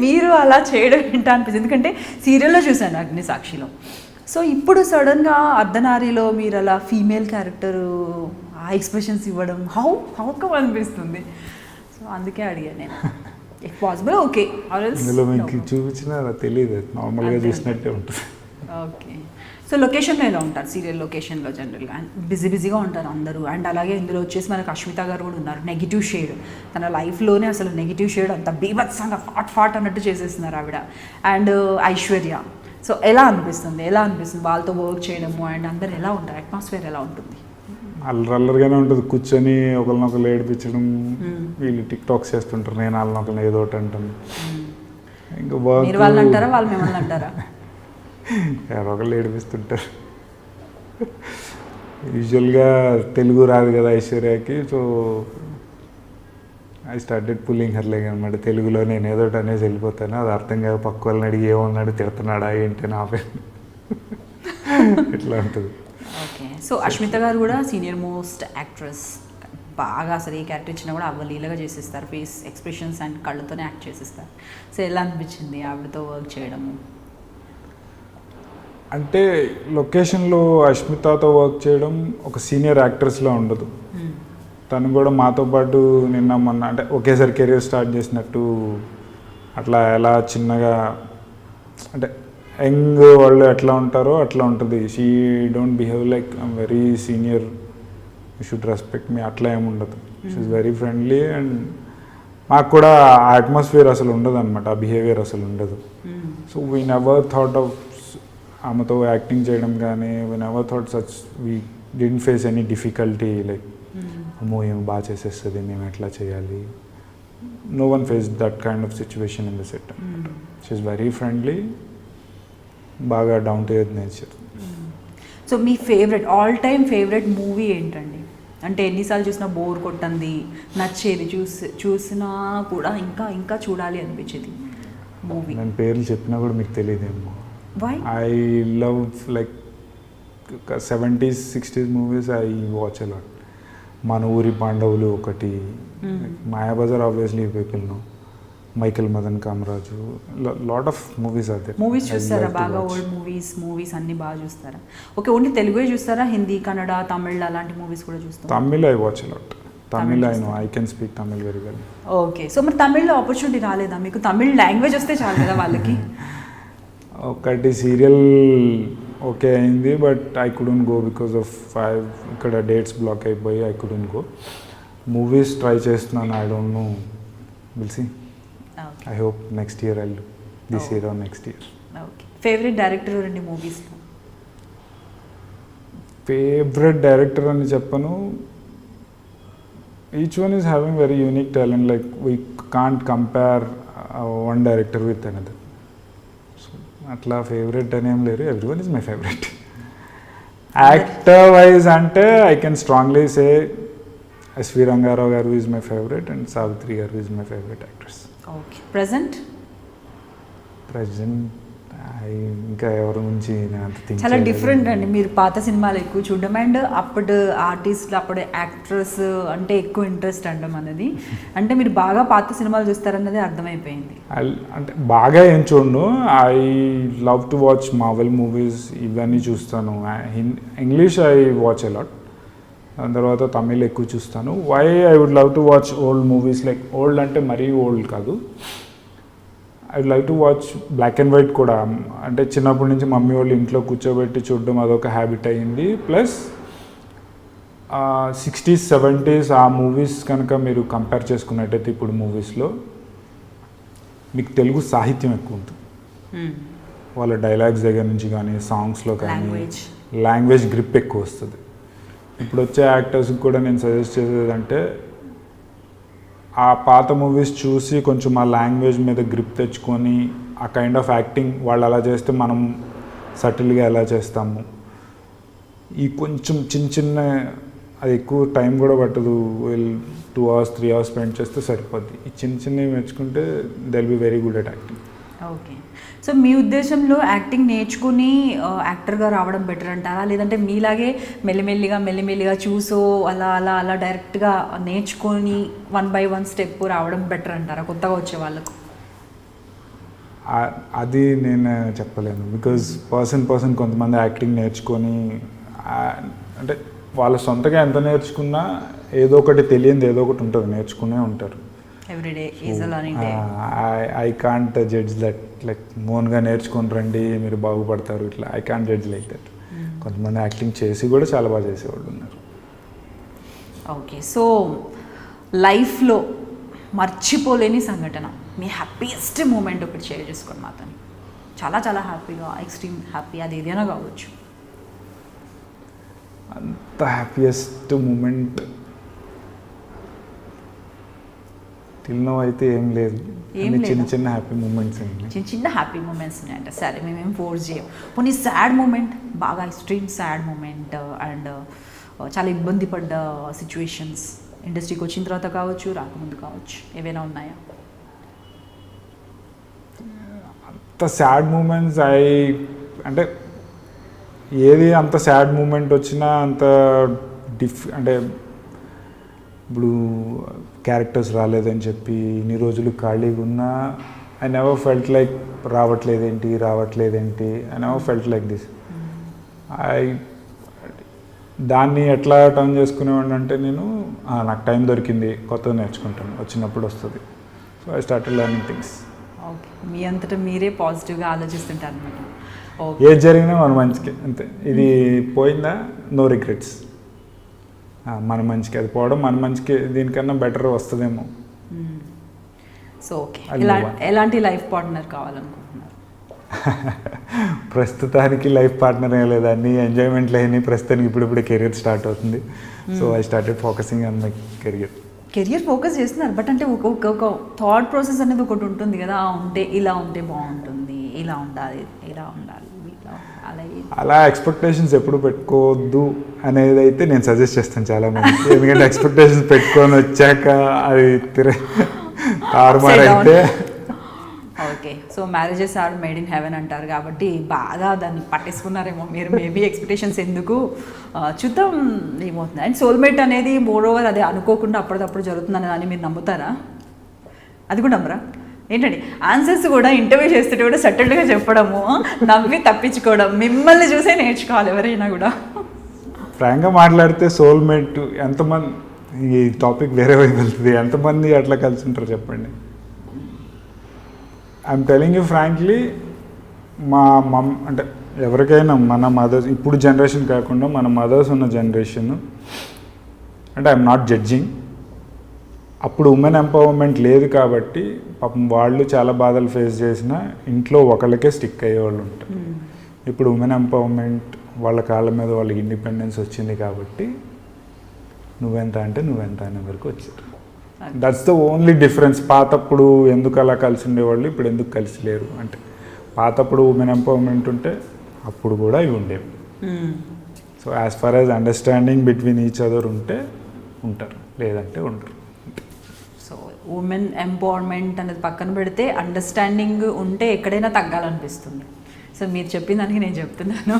మీరు అలా చేయడం ఏంటా అనిపిస్తుంది. ఎందుకంటే సీరియల్లో చూశాను అగ్నిసాక్షిలో. సో ఇప్పుడు సడన్గా అర్ధనారిలో మీరు అలా ఫీమేల్ క్యారెక్టరు ఆ ఎక్స్ప్రెషన్స్ ఇవ్వడం హౌ కమ్ అనిపిస్తుంది. సో అందుకే అడిగాను నేను. ఇఫ్ పాసిబుల్ ఓకే, ఇందులో మీకు చూపించినా తెలియదు, నార్మల్గా చూసినట్టే ఉంటుంది. ఓకే. సో లొకేషన్లో ఎలా ఉంటారు సీరియల్ లొకేషన్లో జనరల్గా? బిజీగా ఉంటారు అందరూ. అండ్ అలాగే ఇందులో వచ్చేసి మనకు అష్మిత గారు కూడా ఉన్నారు, నెగిటివ్ షేడ్. తన లైఫ్లోనే అసలు నెగిటివ్ షేడ్ అంత బీభత్సంగా ఫాట్ అన్నట్టు చేసేస్తున్నారు ఆవిడ. అండ్ ఐశ్వర్య. సో ఎలా అనిపిస్తుంది వాళ్ళతో వర్క్ చేయడము? అండ్ అందరు ఎలా ఉంటారు, అట్మాస్ఫియర్ ఎలా ఉంటుంది? అల్లరిగానే ఉంటుంది, కూర్చొని ఒకరినొకరు ఏడిపించడం. వీళ్ళు టిక్ టాక్స్ చేస్తుంటారు, నేను వాళ్ళనొకరిని ఏదో ఒకటి అంటాను. ఇంకా మీరు వాళ్ళని అంటారా, వాళ్ళు మిమ్మల్ని అంటారా? ఎవరో ఒకళ్ళు ఏడిపిస్తుంటారు. యూజువల్గా తెలుగు రాదు కదా ఐశ్వర్యకి, so I started pulling her like అనమాట. తెలుగులో నేను ఏదో ఒకటి అనేసి వెళ్ళిపోతాను, అది అర్థం కాదు. పక్క వాళ్ళని అడిగి ఏమన్నాడు, తిడుతున్నాడా ఏంటి నా పేరు, ఇట్లా ఉంటుంది. ఓకే. సో అష్మిత గారు కూడా సీనియర్ మోస్ట్ యాక్ట్రెస్. బాగా అసలు ఏ క్యారెక్టర్ ఇచ్చినా కూడా అవలీలగా చేసేస్తారు, ఫేస్ ఎక్స్ప్రెషన్స్ అండ్ కళ్ళతోనే యాక్ట్ చేసేస్తారు. సో ఎలా అనిపించింది ఆవిడతో వర్క్ చేయడము? అంటే లొకేషన్లో అష్మితతో వర్క్ చేయడం ఒక సీనియర్ యాక్ట్రెస్లా ఉండదు. తను కూడా మాతో పాటు నిన్న మొన్న అంటే ఒకేసారి కెరీర్ స్టార్ట్ చేసినట్టు అట్లా ఎలా చిన్నగా అంటే యంగ్ వాళ్ళు ఎట్లా ఉంటారో అట్లా ఉంటుంది. She don't behave like I'm very senior, you should respect me, అట్లా ఏమి ఉండదు. She is very friendly. And మాకు కూడా ఆ అట్మాస్ఫియర్ అసలు ఉండదు అనమాట, ఆ బిహేవియర్ అసలు ఉండదు. So we never thought of ఆమెతో యాక్టింగ్ చేయడం కానీ, we never thought such, we didn't face any difficulty like అమ్మో ఏమి బాగా చేసేస్తుంది, మేము ఎట్లా చేయాలి. No one face that kind of situation in the set. She is very friendly, బాగా down to earth nature. So మీ favourite, all time favourite movie ఏంటండి? అంటే ఎన్నిసార్లు చూసినా బోర్ కొట్టంది, నచ్చేది, చూసినా కూడా ఇంకా ఇంకా చూడాలి అనిపించేది మూవీ? నేను పేర్లు చెప్పినా కూడా మీకు తెలియదేమో. Why? I love like 70s, 60s movies I watch a lot. మన ఊరి పాండవులు ఒకటి, Mayabazar obviously people know, Michael Madan Kamaraju, lot of movies are there. Movies చూస్తారా బాగా? ఓల్డ్ మూవీస్ అన్ని బాగా చూస్తారా? ఓకే. ఓన్లీ తెలుగే చూస్తారా, హిందీ, కన్నడ, తమిళ్ అలాంటి మూవీస్ కూడా చూస్తారా? Tamil I watch lot. Tamil I know, I can speak Tamil very well. Okay. So మరి తమిళ్లో ఆపర్చునిటీ రాలేదా మీకు? తమిళ్ లాంగ్వేజ్ వస్తే చాలు కదా వాళ్ళకి. ఒకటి సీరియల్ ఓకే అయింది, but I couldn't go because of ఇక్కడ డేట్స్ బ్లాక్ అయిపోయి I couldn't go. Movies try చేస్తున్నాను, I don't know, will see. I hope next year I this year or next year. Okay. Favourite director రెండు మూవీస్లో? ఫేవరెట్ డైరెక్టర్ అని చెప్పను, each one is having very unique talent, like we can't compare one director with another. అట్లా ఫేవరెట్ అని ఏం లేరు, every one is my favourite. Actor wise అంటే I can strongly say S V Ranga Rao garu is my favourite and Savitri garu is my favourite actors. Okay. Present ఇంకా ఎవరి గురించి నేను అంత థింక్ చాలా డిఫరెంట్ అండి. మీరు పాత సినిమాలు ఎక్కువ చూడడం అండ్ అప్పుడు ఆర్టిస్ట్లు, అప్పుడు యాక్ట్రెస్ అంటే ఎక్కువ ఇంట్రెస్ట్ అంటాం అన్నది. అంటే మీరు బాగా పాత సినిమాలు చూస్తారన్నది అర్థమైపోయింది. అంటే బాగా ఏం చూడను, I love to watch Marvel movies, ఇవన్నీ చూస్తాను. English I watch a lot. దాని తర్వాత తమిళ్ ఎక్కువ చూస్తాను. Why I would love to watch old movies, like old అంటే మరీ ఓల్డ్ కాదు, I would like to watch black and white కూడా. అంటే చిన్నప్పటి నుంచి మమ్మీ వాళ్ళు ఇంట్లో కూర్చోబెట్టి చూడడం అదొక హ్యాబిట్ అయ్యింది. ప్లస్ 60s, 70s ఆ మూవీస్ కనుక మీరు కంపేర్ చేసుకున్నట్టయితే ఇప్పుడు మూవీస్లో మీకు తెలుగు సాహిత్యం ఎక్కువ ఉంటుంది. వాళ్ళ డైలాగ్స్ దగ్గర నుంచి కానీ, సాంగ్స్లో కానీ లాంగ్వేజ్ గ్రిప్ ఎక్కువ వస్తుంది. ఇప్పుడు వచ్చే యాక్టర్స్కి కూడా నేను సజెస్ట్ చేసేదంటే ఆ పాత మూవీస్ చూసి కొంచెం ఆ లాంగ్వేజ్ మీద గ్రిప్ తెచ్చుకొని ఆ కైండ్ ఆఫ్ యాక్టింగ్ వాళ్ళు అలా చేస్తే మనం సటిల్గా ఎలా చేస్తాము, ఈ కొంచెం చిన్న అది ఎక్కువ టైం కూడా పట్టదు, 2 hours 3 hours స్పెండ్ చేస్తే సరిపోద్ది. ఈ చిన్నవి నేర్చుకుంటే they will be very good at acting. Okay. So మీ ఉద్దేశంలో యాక్టింగ్ నేర్చుకుని యాక్టర్గా రావడం బెటర్ అంటారా, లేదంటే మీలాగే మెల్లిమెల్లిగా చూసో అలా డైరెక్ట్గా నేర్చుకొని 1 by 1 స్టెప్ రావడం బెటర్ అంటారా కొత్తగా వచ్చే వాళ్ళకు? అది నేను చెప్పలేను, బికాజ్ పర్సన్ కొంతమంది యాక్టింగ్ నేర్చుకొని అంటే వాళ్ళ సొంతగా ఎంత నేర్చుకున్నా ఏదో ఒకటి తెలియంది ఏదో ఒకటి ఉంటుంది, నేర్చుకునే ఉంటారు. Everyday is a learning day. I can't judge that, like మోన్గా నేర్చుకొని రండి మీరు బాగుపడతారు ఇట్లా. I can't judge like that. కొంతమంది యాక్టింగ్ చేసి కూడా చాలా బాగా చేసేవాళ్ళు ఉన్నారు. ఓకే, సో లైఫ్లో మర్చిపోలేని సంఘటన, మీ హ్యాపీయెస్ట్ మూమెంట్ ఒకటి షేర్ చేసుకోండి మాతో. చాలా చాలా హ్యాపీగా, ఎక్స్ట్రీమ్ హ్యాపీ, అది ఏదైనా కావచ్చు. అంత హ్యాపీయెస్ట్ మూమెంట్ తిన్నో అయితే ఏం లేదు. చిన్న చిన్న హ్యాపీ మూమెంట్స్ అండి. చిన్న చిన్న హ్యాపీ మూమెంట్స్ ఉన్నాయంట. సరే, మేమేం ఫోర్స్ చేయం. పోనీ సాడ్ మూమెంట్, బాగా ఎక్స్ట్రీమ్ సాడ్ మూమెంట్ అండ్ చాలా ఇబ్బంది పడ్డ సిచ్యువేషన్స్ ఇండస్ట్రీకి వచ్చిన తర్వాత కావచ్చు, రాకముందు కావచ్చు, ఏవైనా ఉన్నాయా? అంత సాడ్ మూమెంట్స్ అంటే ఏది అంత సాడ్ మూమెంట్ వచ్చినా అంత అంటే ఇప్పుడు క్యారెక్టర్స్ రాలేదని చెప్పి ఇన్ని రోజులు ఖాళీగా ఉన్నా ఐ నెవర్ ఫెల్ట్ లైక్ రావట్లేదేంటి I never felt like this. దాన్ని ఎట్లా టర్న్ చేసుకునేవాడిని అంటే నేను నాకు టైం దొరికింది, కొత్తగా నేర్చుకుంటాను, వచ్చినప్పుడు వస్తుంది. So I started learning things. Okay, మీ అంతటా మీరే పాజిటివ్గా ఆలోచిస్తుంటారు అనమాట. ఏది జరిగినా మన మంచికి, అంతే. ఇది పోయిందా, నో రిగ్రెట్స్. మన మంచికి అది పోవడం మన మంచికి, దీనికన్నా బెటర్ వస్తుందేమో. సో ఓకే, ఎలాంటి లైఫ్ పార్ట్నర్ కావాలనుకుంటున్నారు? ప్రస్తుతానికి లైఫ్ పార్ట్నర్ ఏం లేదు, అన్ని ఎంజాయ్మెంట్లు అయినాయి. ప్రస్తుతానికి ఇప్పుడు కెరియర్ స్టార్ట్ అవుతుంది. So I started focusing on my career focus చేస్తున్నారు. బట్ అంటే ఒక థాట్ ప్రాసెస్ అనేది ఒకటి ఉంటుంది కదా, ఇలా ఉంటే బాగుంటుంది, ఇలా ఉండాలి, ఇలా ఉండాలి, అలా ఎక్స్పెక్టేషన్స్ ఎప్పుడు పెట్టుకోవద్దు అనేది అయితే నేను సజెస్ట్ చేస్తాను చాలా మందికి. ఎందుకంటే ఎక్స్పెక్టేషన్స్ పెట్టుకొని వచ్చాక అది తారుమారు అయితే. Okay, so marriages are made in heaven అంటారు కాబట్టి బాగా దాన్ని పట్టేసుకున్నారేమో మీరు. మేబీ ఎక్స్పెక్టేషన్స్ ఎందుకు, చూద్దాం ఏమవుతుంది. అండ్ సోల్మేట్ అనేది మోర్ ఓవర్ అది అనుకోకుండా అప్పటికప్పుడు జరుగుతుందని అని మీరు నమ్ముతారా? అది కూడా నమ్మరా? ఏంటండి ఆన్సర్స్ కూడా ఇంటర్వ్యూ చేస్తుంటే కూడా సెటిల్డ్గా చెప్పడము, నవ్వి తప్పించుకోవడం, మిమ్మల్ని చూసే నేర్చుకోవాలి ఎవరైనా కూడా. ఫ్రాంక్గా మాట్లాడితే సోల్మేట్ ఎంతమంది, ఈ టాపిక్ వేరే వైపు వెళ్తుంది, ఎంతమంది అట్లా కలిసి ఉంటారు చెప్పండి. ఐఎమ్ టెలింగ్ యూ ఫ్రాంక్లీ, మా అంటే ఎవరికైనా మన మదర్స్, ఇప్పుడు జనరేషన్ కాకుండా మన మదర్స్ ఉన్న జనరేషన్, అంటే ఐఎమ్ నాట్ జడ్జింగ్, అప్పుడు ఉమెన్ ఎంపవర్మెంట్ లేదు కాబట్టి పాపం వాళ్ళు చాలా బాధలు ఫేస్ చేసిన ఇంట్లో ఒకళ్ళకే స్టిక్ అయ్యేవాళ్ళు ఉంటారు. ఇప్పుడు ఉమెన్ ఎంపవర్మెంట్, వాళ్ళ కాళ్ళ మీద వాళ్ళకి ఇండిపెండెన్స్ వచ్చింది కాబట్టి నువ్వెంత అంటే నువ్వెంత అనే వరకు వచ్చారు. That's the only difference. పాతప్పుడు ఎందుకు అలా కలిసి ఉండేవాళ్ళు, ఇప్పుడు ఎందుకు కలిసి లేరు అంటే, పాతప్పుడు ఉమెన్ ఎంపవర్మెంట్ ఉంటే అప్పుడు కూడా ఇవి ఉండేవి. So as far as understanding between each other ఉంటే ఉంటారు, లేదంటే ఉండరు. సో ఉమెన్ ఎంపవర్మెంట్ అనేది పక్కన పెడితే అండర్స్టాండింగ్ ఉంటే ఎక్కడైనా తగ్గాలనిపిస్తుంది. సో మీరు చెప్పిన దానికి నేను చెప్తున్నాను,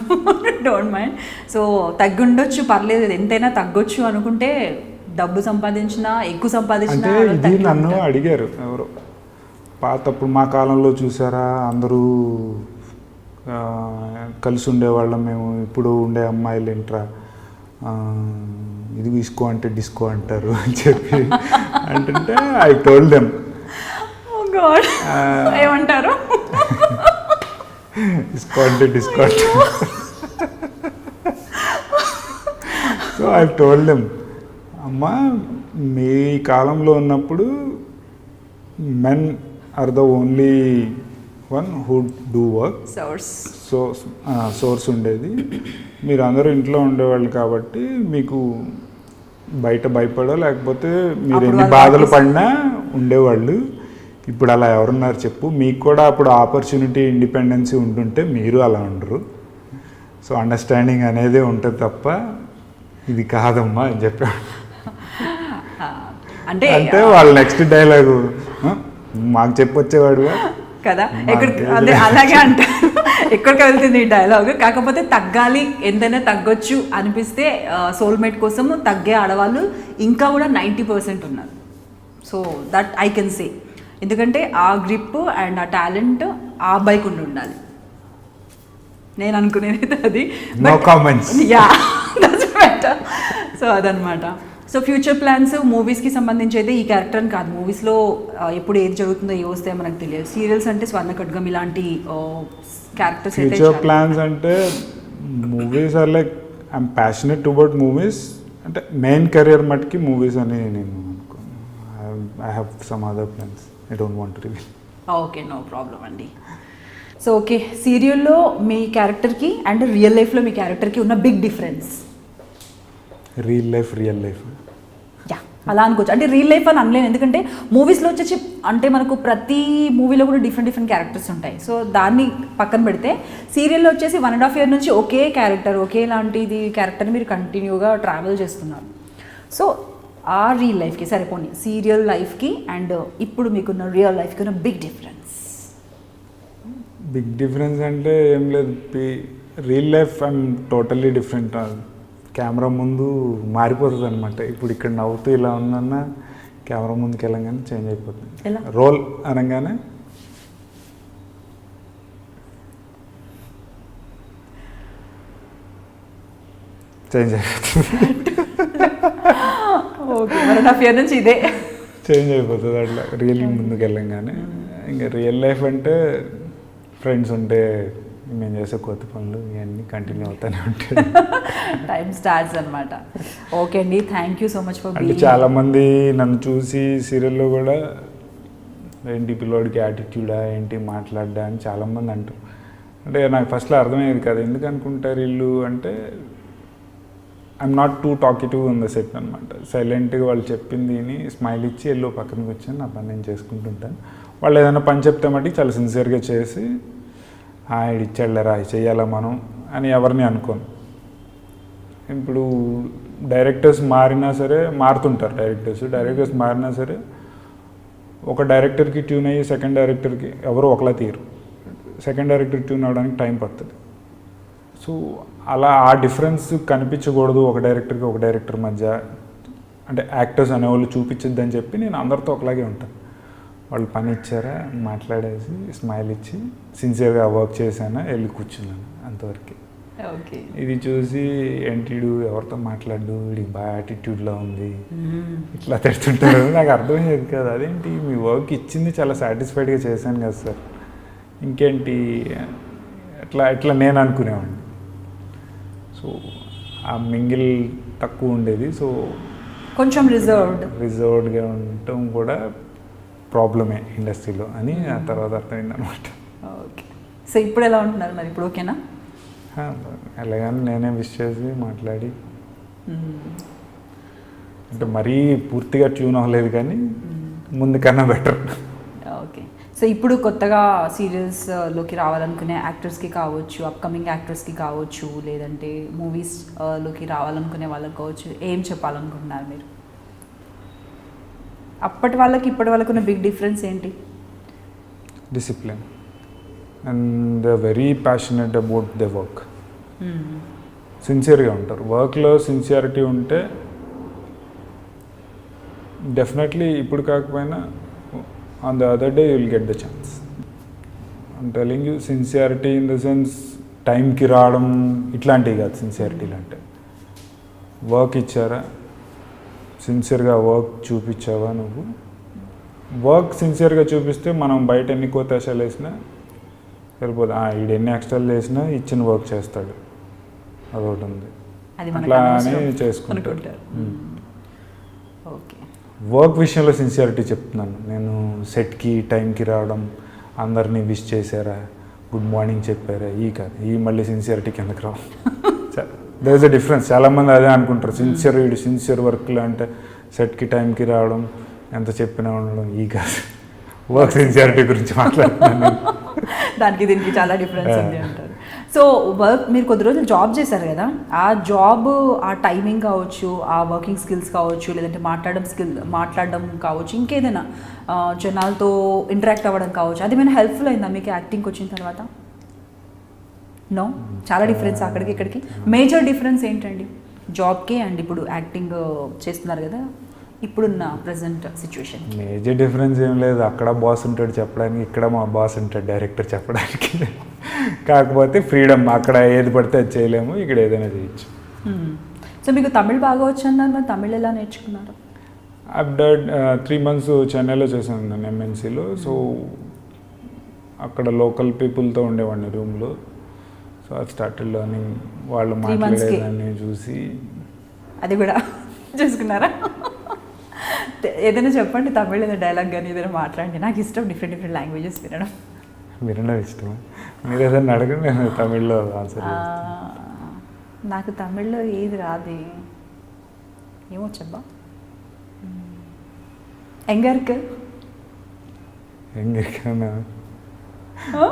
డోంట్ మైండ్. సో తగ్గుండొచ్చు, పర్లేదు, ఎంతైనా తగ్గొచ్చు అనుకుంటే డబ్బు సంపాదించినా, ఎక్కువ సంపాదించినా. అంటే ఇది నన్ను అడిగారు ఎవరు, పాతప్పుడు మా కాలంలో చూసారా అందరూ కలిసి ఉండేవాళ్ళం మేము, ఇప్పుడు ఉండే అమ్మాయిలు ఏంట్రా ఇది డిస్కో అంటే డిస్కో అంటారు అని చెప్పి అంటుంటే ఐ టోల్డ్ దెమ్, ఏమంటారు, డిస్కో అంటే డిస్కో అంటారు. సో ఐ టోల్డ్ దెమ్, అమ్మా మీ కాలంలో ఉన్నప్పుడు men are the only one who do work, source ఉండేది, మీరు అందరూ ఇంట్లో ఉండేవాళ్ళు కాబట్టి మీకు బయట భయపడో లేకపోతే మీరు ఎన్ని బాధలు పడినా ఉండేవాళ్ళు. ఇప్పుడు అలా ఎవరున్నారు చెప్పు, మీకు కూడా అప్పుడు ఆపర్చునిటీ, ఇండిపెండెన్సీ ఉంటుంటే మీరు అలా ఉండరు. సో అండర్స్టాండింగ్ అనేది ఉంటుంది తప్ప ఇది కాదమ్మా అని చెప్పాడు. అంటే వాళ్ళు నెక్స్ట్ డైలాగు మాకు చెప్పొచ్చేవాడుగా కదా, అదే అలాగే అంటారు. ఎక్కడికి వెళ్తుంది ఈ డైలాగ్. కాకపోతే తగ్గాలి, ఎంతైనా తగ్గొచ్చు అనిపిస్తే సోల్మేట్ కోసం తగ్గే ఆడవాళ్ళు ఇంకా కూడా 90% ఉన్నారు. So that I can say, ఎందుకంటే ఆ గ్రిప్ అండ్ ఆ టాలెంట్ ఆ అబ్బాయికి ఉండాలి. నేను అనుకునేది అది. No comments. Ya, that's better. So అదనమాట. సో ఫ్యూచర్ ప్లాన్స్ మూవీస్కి సంబంధించి అయితే ఈ క్యారెక్టర్ అని కాదు, మూవీస్లో ఎప్పుడు ఏది జరుగుతుందో ఏ వస్తాయో మనకు తెలియదు. సీరియల్స్ అంటే స్వర్ణ ఖడ్గం ఇలాంటి క్యారెక్టర్స్ అయితే ఫ్యూచర్ ప్లాన్స్ అంటే movies are like I'm passionate about movies. అంటే మెయిన్ కెరియర్ మటుకి మూవీస్ అని నేను అనుకోను. I have some other plans, I don't want to reveal. Okay, no problem అండి. సో ఓకే, సీరియల్లో మీ క్యారెక్టర్కి అండ్ రియల్ లైఫ్లో మీ క్యారెక్టర్కి ఉన్న big difference. Real life ya, అలా అనుకోవచ్చు. అంటే రియల్ లైఫ్ అని అనలేము, ఎందుకంటే మూవీస్లో వచ్చేసి అంటే మనకు ప్రతి మూవీలో కూడా డిఫరెంట్ క్యారెక్టర్స్ ఉంటాయి. సో దాన్ని పక్కన పెడితే సీరియల్లో వచ్చేసి 1.5 year నుంచి ఒకే క్యారెక్టర్, ఒకేలాంటిది క్యారెక్టర్ని మీరు కంటిన్యూగా ట్రావెల్ చేస్తున్నారు. సో ఆ రియల్ లైఫ్కి సరిపోని సీరియల్ లైఫ్కి అండ్ ఇప్పుడు మీకున్న రియల్ లైఫ్కి ఉన్న బిగ్ డిఫరెన్స్ అంటే ఏం లేదు. Real life I'm totally different. Camera ముందు మారిపోతుంది అనమాట. ఇప్పుడు ఇక్కడ నవ్వుతూ ఇలా ఉందన్న కెమెరా ముందుకు వెళ్ళంగానే చేంజ్ అయిపోతుంది. రోల్ అనగానే చేంజ్ అయిపోతుంది. ఓకే, 1.5 year నుంచి ఇదే చేంజ్ అయిపోతుంది అట్లా రియల్ ముందుకు వెళ్ళంగానే. ఇంకా రియల్ లైఫ్ అంటే ఫ్రెండ్స్ ఉంటే మేము చేసే కొత్త పనులు ఇవన్నీ కంటిన్యూ అవుతూనే ఉంటాయి. టైం స్టార్ట్స్ అనమాట. ఓకే అండి, thank you so much for అంటే చాలామంది నన్ను చూసి సీరియల్లో కూడా ఏంటి పిల్లోడికి యాటిట్యూడా ఏంటి మాట్లాడ్డా అని చాలామంది అంటారు. అంటే నాకు ఫస్ట్లో అర్థమయ్యేది కాదు. ఎందుకు అనుకుంటారు వీళ్ళు అంటే I'm not two talkative in the set అనమాట. సైలెంట్గా వాళ్ళు చెప్పింది స్మైల్ ఇచ్చి ఎల్లో పక్కన కూర్చొని నా పని నేను చేసుకుంటుంటాను. వాళ్ళు ఏదైనా పని చెప్తే మటుకు చాలా సిన్సియర్గా చేసి ఇది ఇచ్చాడులేరా చెయ్యాలా మనం అని ఎవరిని అనుకోను. ఇప్పుడు డైరెక్టర్స్ మారినా సరే మారుతుంటారు. డైరెక్టర్స్ మారినా సరే ఒక డైరెక్టర్కి ట్యూన్ అయ్యి సెకండ్ డైరెక్టర్కి ఎవరు ఒకలా తీరు. సెకండ్ డైరెక్టర్ ట్యూన్ అవ్వడానికి టైం పడుతుంది. సో అలా ఆ డిఫరెన్స్ కనిపించకూడదు ఒక డైరెక్టర్ మధ్య. అంటే యాక్టర్స్ అనేవాళ్ళు చూపించద్దని చెప్పి నేను అందరితో ఒకలాగే ఉంటాను. వాళ్ళు పని ఇచ్చారా మాట్లాడేసి స్మైల్ ఇచ్చి సిన్సియర్గా వర్క్ చేశానా వెళ్ళి కూర్చున్నాను అంతవరకు. ఓకే, ఇది చూసి ఎన్టీడు ఎవరితో మాట్లాడు వీడికి బాగా యాటిట్యూడ్లో ఉంది ఇట్లా తిడుతుంటారు. నాకు అర్థమయ్యేది కదా, అదేంటి మీ వర్క్ ఇచ్చింది చాలా సాటిస్ఫైడ్గా చేశాను కదా సార్, ఇంకేంటి అట్లా నేను అనుకునేవాడిని. సో ఆ మింగిల్ తక్కువ ఉండేది. సో కొంచెం రిజర్వ్డ్గా ఉండటం కూడా ప్రాబ్లమే ఇండస్ట్రీలో అని ఆ తర్వాత అర్థమైంది అనమాట. ఓకే, సో ఇప్పుడు ఎలా ఉంటున్నారు మరి? ఇప్పుడు ఓకేనా? ఎలాగని నేనే విష్ చేసి మాట్లాడి అంటే మరీ పూర్తిగా ట్యూన్ అవ్వలేదు కానీ ముందు కన్నా బెటర్. ఓకే, సో ఇప్పుడు కొత్తగా సీరియల్స్లోకి రావాలనుకునే యాక్టర్స్కి కావచ్చు, అప్కమింగ్ యాక్టర్స్కి కావచ్చు, లేదంటే మూవీస్లోకి రావాలనుకునే వాళ్ళకి కావచ్చు, ఏం చెప్పాలనుకుంటున్నారు మీరు? అప్పటి వాళ్ళకి ఇప్పటి వాళ్ళకు ఉన్న బిగ్ డిఫరెన్స్ ఏంటి? Discipline and they very passionate about the work. సిన్సియర్గా ఉంటారు. వర్క్లో సిన్సియారిటీ ఉంటే డెఫినెట్లీ ఇప్పుడు కాకపోయినా on the other day you will get the chance. I'm telling you, sincerity in the sense టైంకి రావడం ఇట్లాంటివి కాదు. సిన్సియారిటీలు అంటే వర్క్ ఇచ్చారా, సిన్సియర్గా వర్క్ చూపించావా, నువ్వు వర్క్ సిన్సియర్గా చూపిస్తే మనం బయట ఎన్ని కోతాశాలు వేసినా సరిపోదు. ఈడు ఎన్ని ఎక్స్ట్రాలు వేసినా ఇచ్చిన వర్క్ చేస్తాడు, అదొకటి ఉంది. అట్లానే చేసుకుంటారు. ఓకే, వర్క్ విషయంలో సిన్సియారిటీ చెప్తున్నాను నేను. సెట్కి టైంకి రావడం, అందరినీ విష్ చేశారా, గుడ్ మార్నింగ్ చెప్పారా, కాదు. మళ్ళీ సిన్సియారిటీ కిందకి రావు. There is a difference. చాలామంది అదే అనుకుంటారు, వీడు సిన్సియర్ వర్క్లో అంటే సెట్కి టైంకి రావడం, ఎంత చెప్పినా ఉండడం. కాదు, వర్క్ సిన్సియారిటీ గురించి మాట్లాడుతున్నాను. దానికి దీనికి చాలా డిఫరెన్స్ ఉంది అంటారు. సో వర్క్ మీరు కొద్ది రోజులు జాబ్ చేశారు కదా, ఆ జాబ్ ఆ టైమింగ్ కావచ్చు, ఆ వర్కింగ్ స్కిల్స్ కావచ్చు, లేదంటే మాట్లాడడం కావచ్చు, ఇంకేదైనా జనాలతో ఇంటరాక్ట్ అవ్వడం కావచ్చు, అది ఏమైనా హెల్ప్ఫుల్ అయిందా మీకు యాక్టింగ్కి వచ్చిన తర్వాత? నో, చాలా డిఫరెన్స్ అక్కడికి ఇక్కడికి. మేజర్ డిఫరెన్స్ ఏంటండి జాబ్కి అండ్ ఇప్పుడు యాక్టింగ్ చేస్తున్నారు కదా ఇప్పుడున్న ప్రజెంట్ సిచ్యువేషన్? మేజర్ డిఫరెన్స్ ఏం లేదు. అక్కడ బాస్ ఉంటాడు చెప్పడానికి, ఇక్కడ మా బాస్ ఉంటాడు డైరెక్టర్ చెప్పడానికి. కాకపోతే ఫ్రీడమ్, అక్కడ ఏది పడితే అది చేయలేము, ఇక్కడ ఏదైనా చేయొచ్చు. సో మీకు తమిళ్ బాగా వచ్చు అన్నారు, మరి తమిళ్ ఎలా నేర్చుకున్నారు? ఆఫ్టర్ 3 months చెన్నైలో చేశాను నేను ఎంఎన్సీలో. సో అక్కడ లోకల్ పీపుల్తో ఉండేవాడిని రూమ్లో. సో అది స్టార్టెడ్ లర్నింగ్. వాళ్ళు 3 months కి? మాట్లాడేదాన్ని చూసి అది కూడా చూసుకున్నారా? ఏదైనా చెప్పండి, తమిళ్ ఏదైనా డైలాగ్ కానీ ఏదైనా మాట్లాడండి. నాకు ఇష్టం డిఫరెంట్ లాంగ్వేజెస్ వినడం. వినడం ఇష్టం. మీరు ఏదైనా అడగండి, నేను తమిళ్లో ఆన్సర్ నాకు తమిళ్లో ఏది రాదు, ఏమో చెప్పా. ఎంగర్కు எங்கே இருக்கானா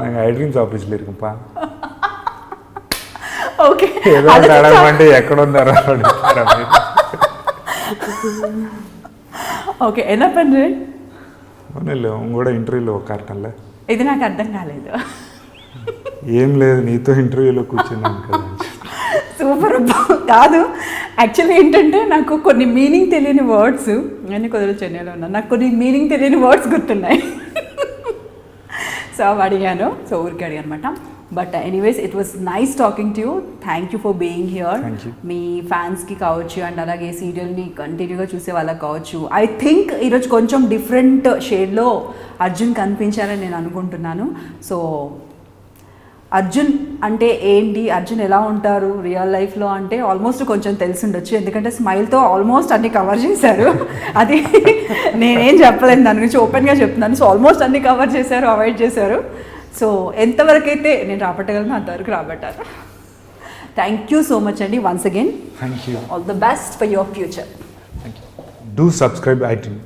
நாங்கள் ఐడ్రీమ్స్ ఆఫీస్లో ఇరుకంపా. ఓకే, ఏదో అడగమంటే ఎక్కడ ఉన్నారో అడుగుతారా మీరు? ఓకే, ఎలా పని అవునలే కూడా ఇంటర్వ్యూలో కరెక్టల్లే. ఇది నాకు అర్థం కాలేదు. ఏం లేదు, నీతో ఇంటర్వ్యూలో కూర్చున్నాను కదా. సూపర్. కాదు, యాక్చువల్లీ ఏంటంటే నాకు కొన్ని మీనింగ్ తెలియని వర్డ్స్, నేను కుదరదు చెన్నైలో ఉన్నాను, నాకు కొన్ని మీనింగ్ తెలియని వర్డ్స్ గుర్తున్నాయి. సో అవి అడిగాను, సో ఊరికి అడిగాను అనమాట. But anyways it was nice talking to you. Thank you for being here. మీ ఫ్యాన్స్కి కావచ్చు అండ్ అలాగే సీరియల్ని కంటిన్యూగా చూసే వాళ్ళకి కావచ్చు. ఐ థింక్ ఈరోజు కొంచెం డిఫరెంట్ షేడ్లో అర్జున్ కనిపించారని నేను అనుకుంటున్నాను. సో అర్జున్ అంటే ఏంటి, అర్జున్ ఎలా ఉంటారు రియల్ లైఫ్లో అంటే ఆల్మోస్ట్ కొంచెం తెలిసి ఉండొచ్చు, ఎందుకంటే స్మైల్తో ఆల్మోస్ట్ అన్ని కవర్ చేశారు. అది నేనేం చెప్పలేను, దాని గురించి ఓపెన్గా చెప్తున్నాను. సో ఆల్మోస్ట్ అన్ని కవర్ చేశారు, అవాయిడ్ చేశారు. సో ఎంతవరకు అయితే నేను రాబట్టగలను అంతవరకు రాబట్టారు. థ్యాంక్ యూ సో మచ్ అండి once again. Thank you. All the best for your future. Do subscribe I dream.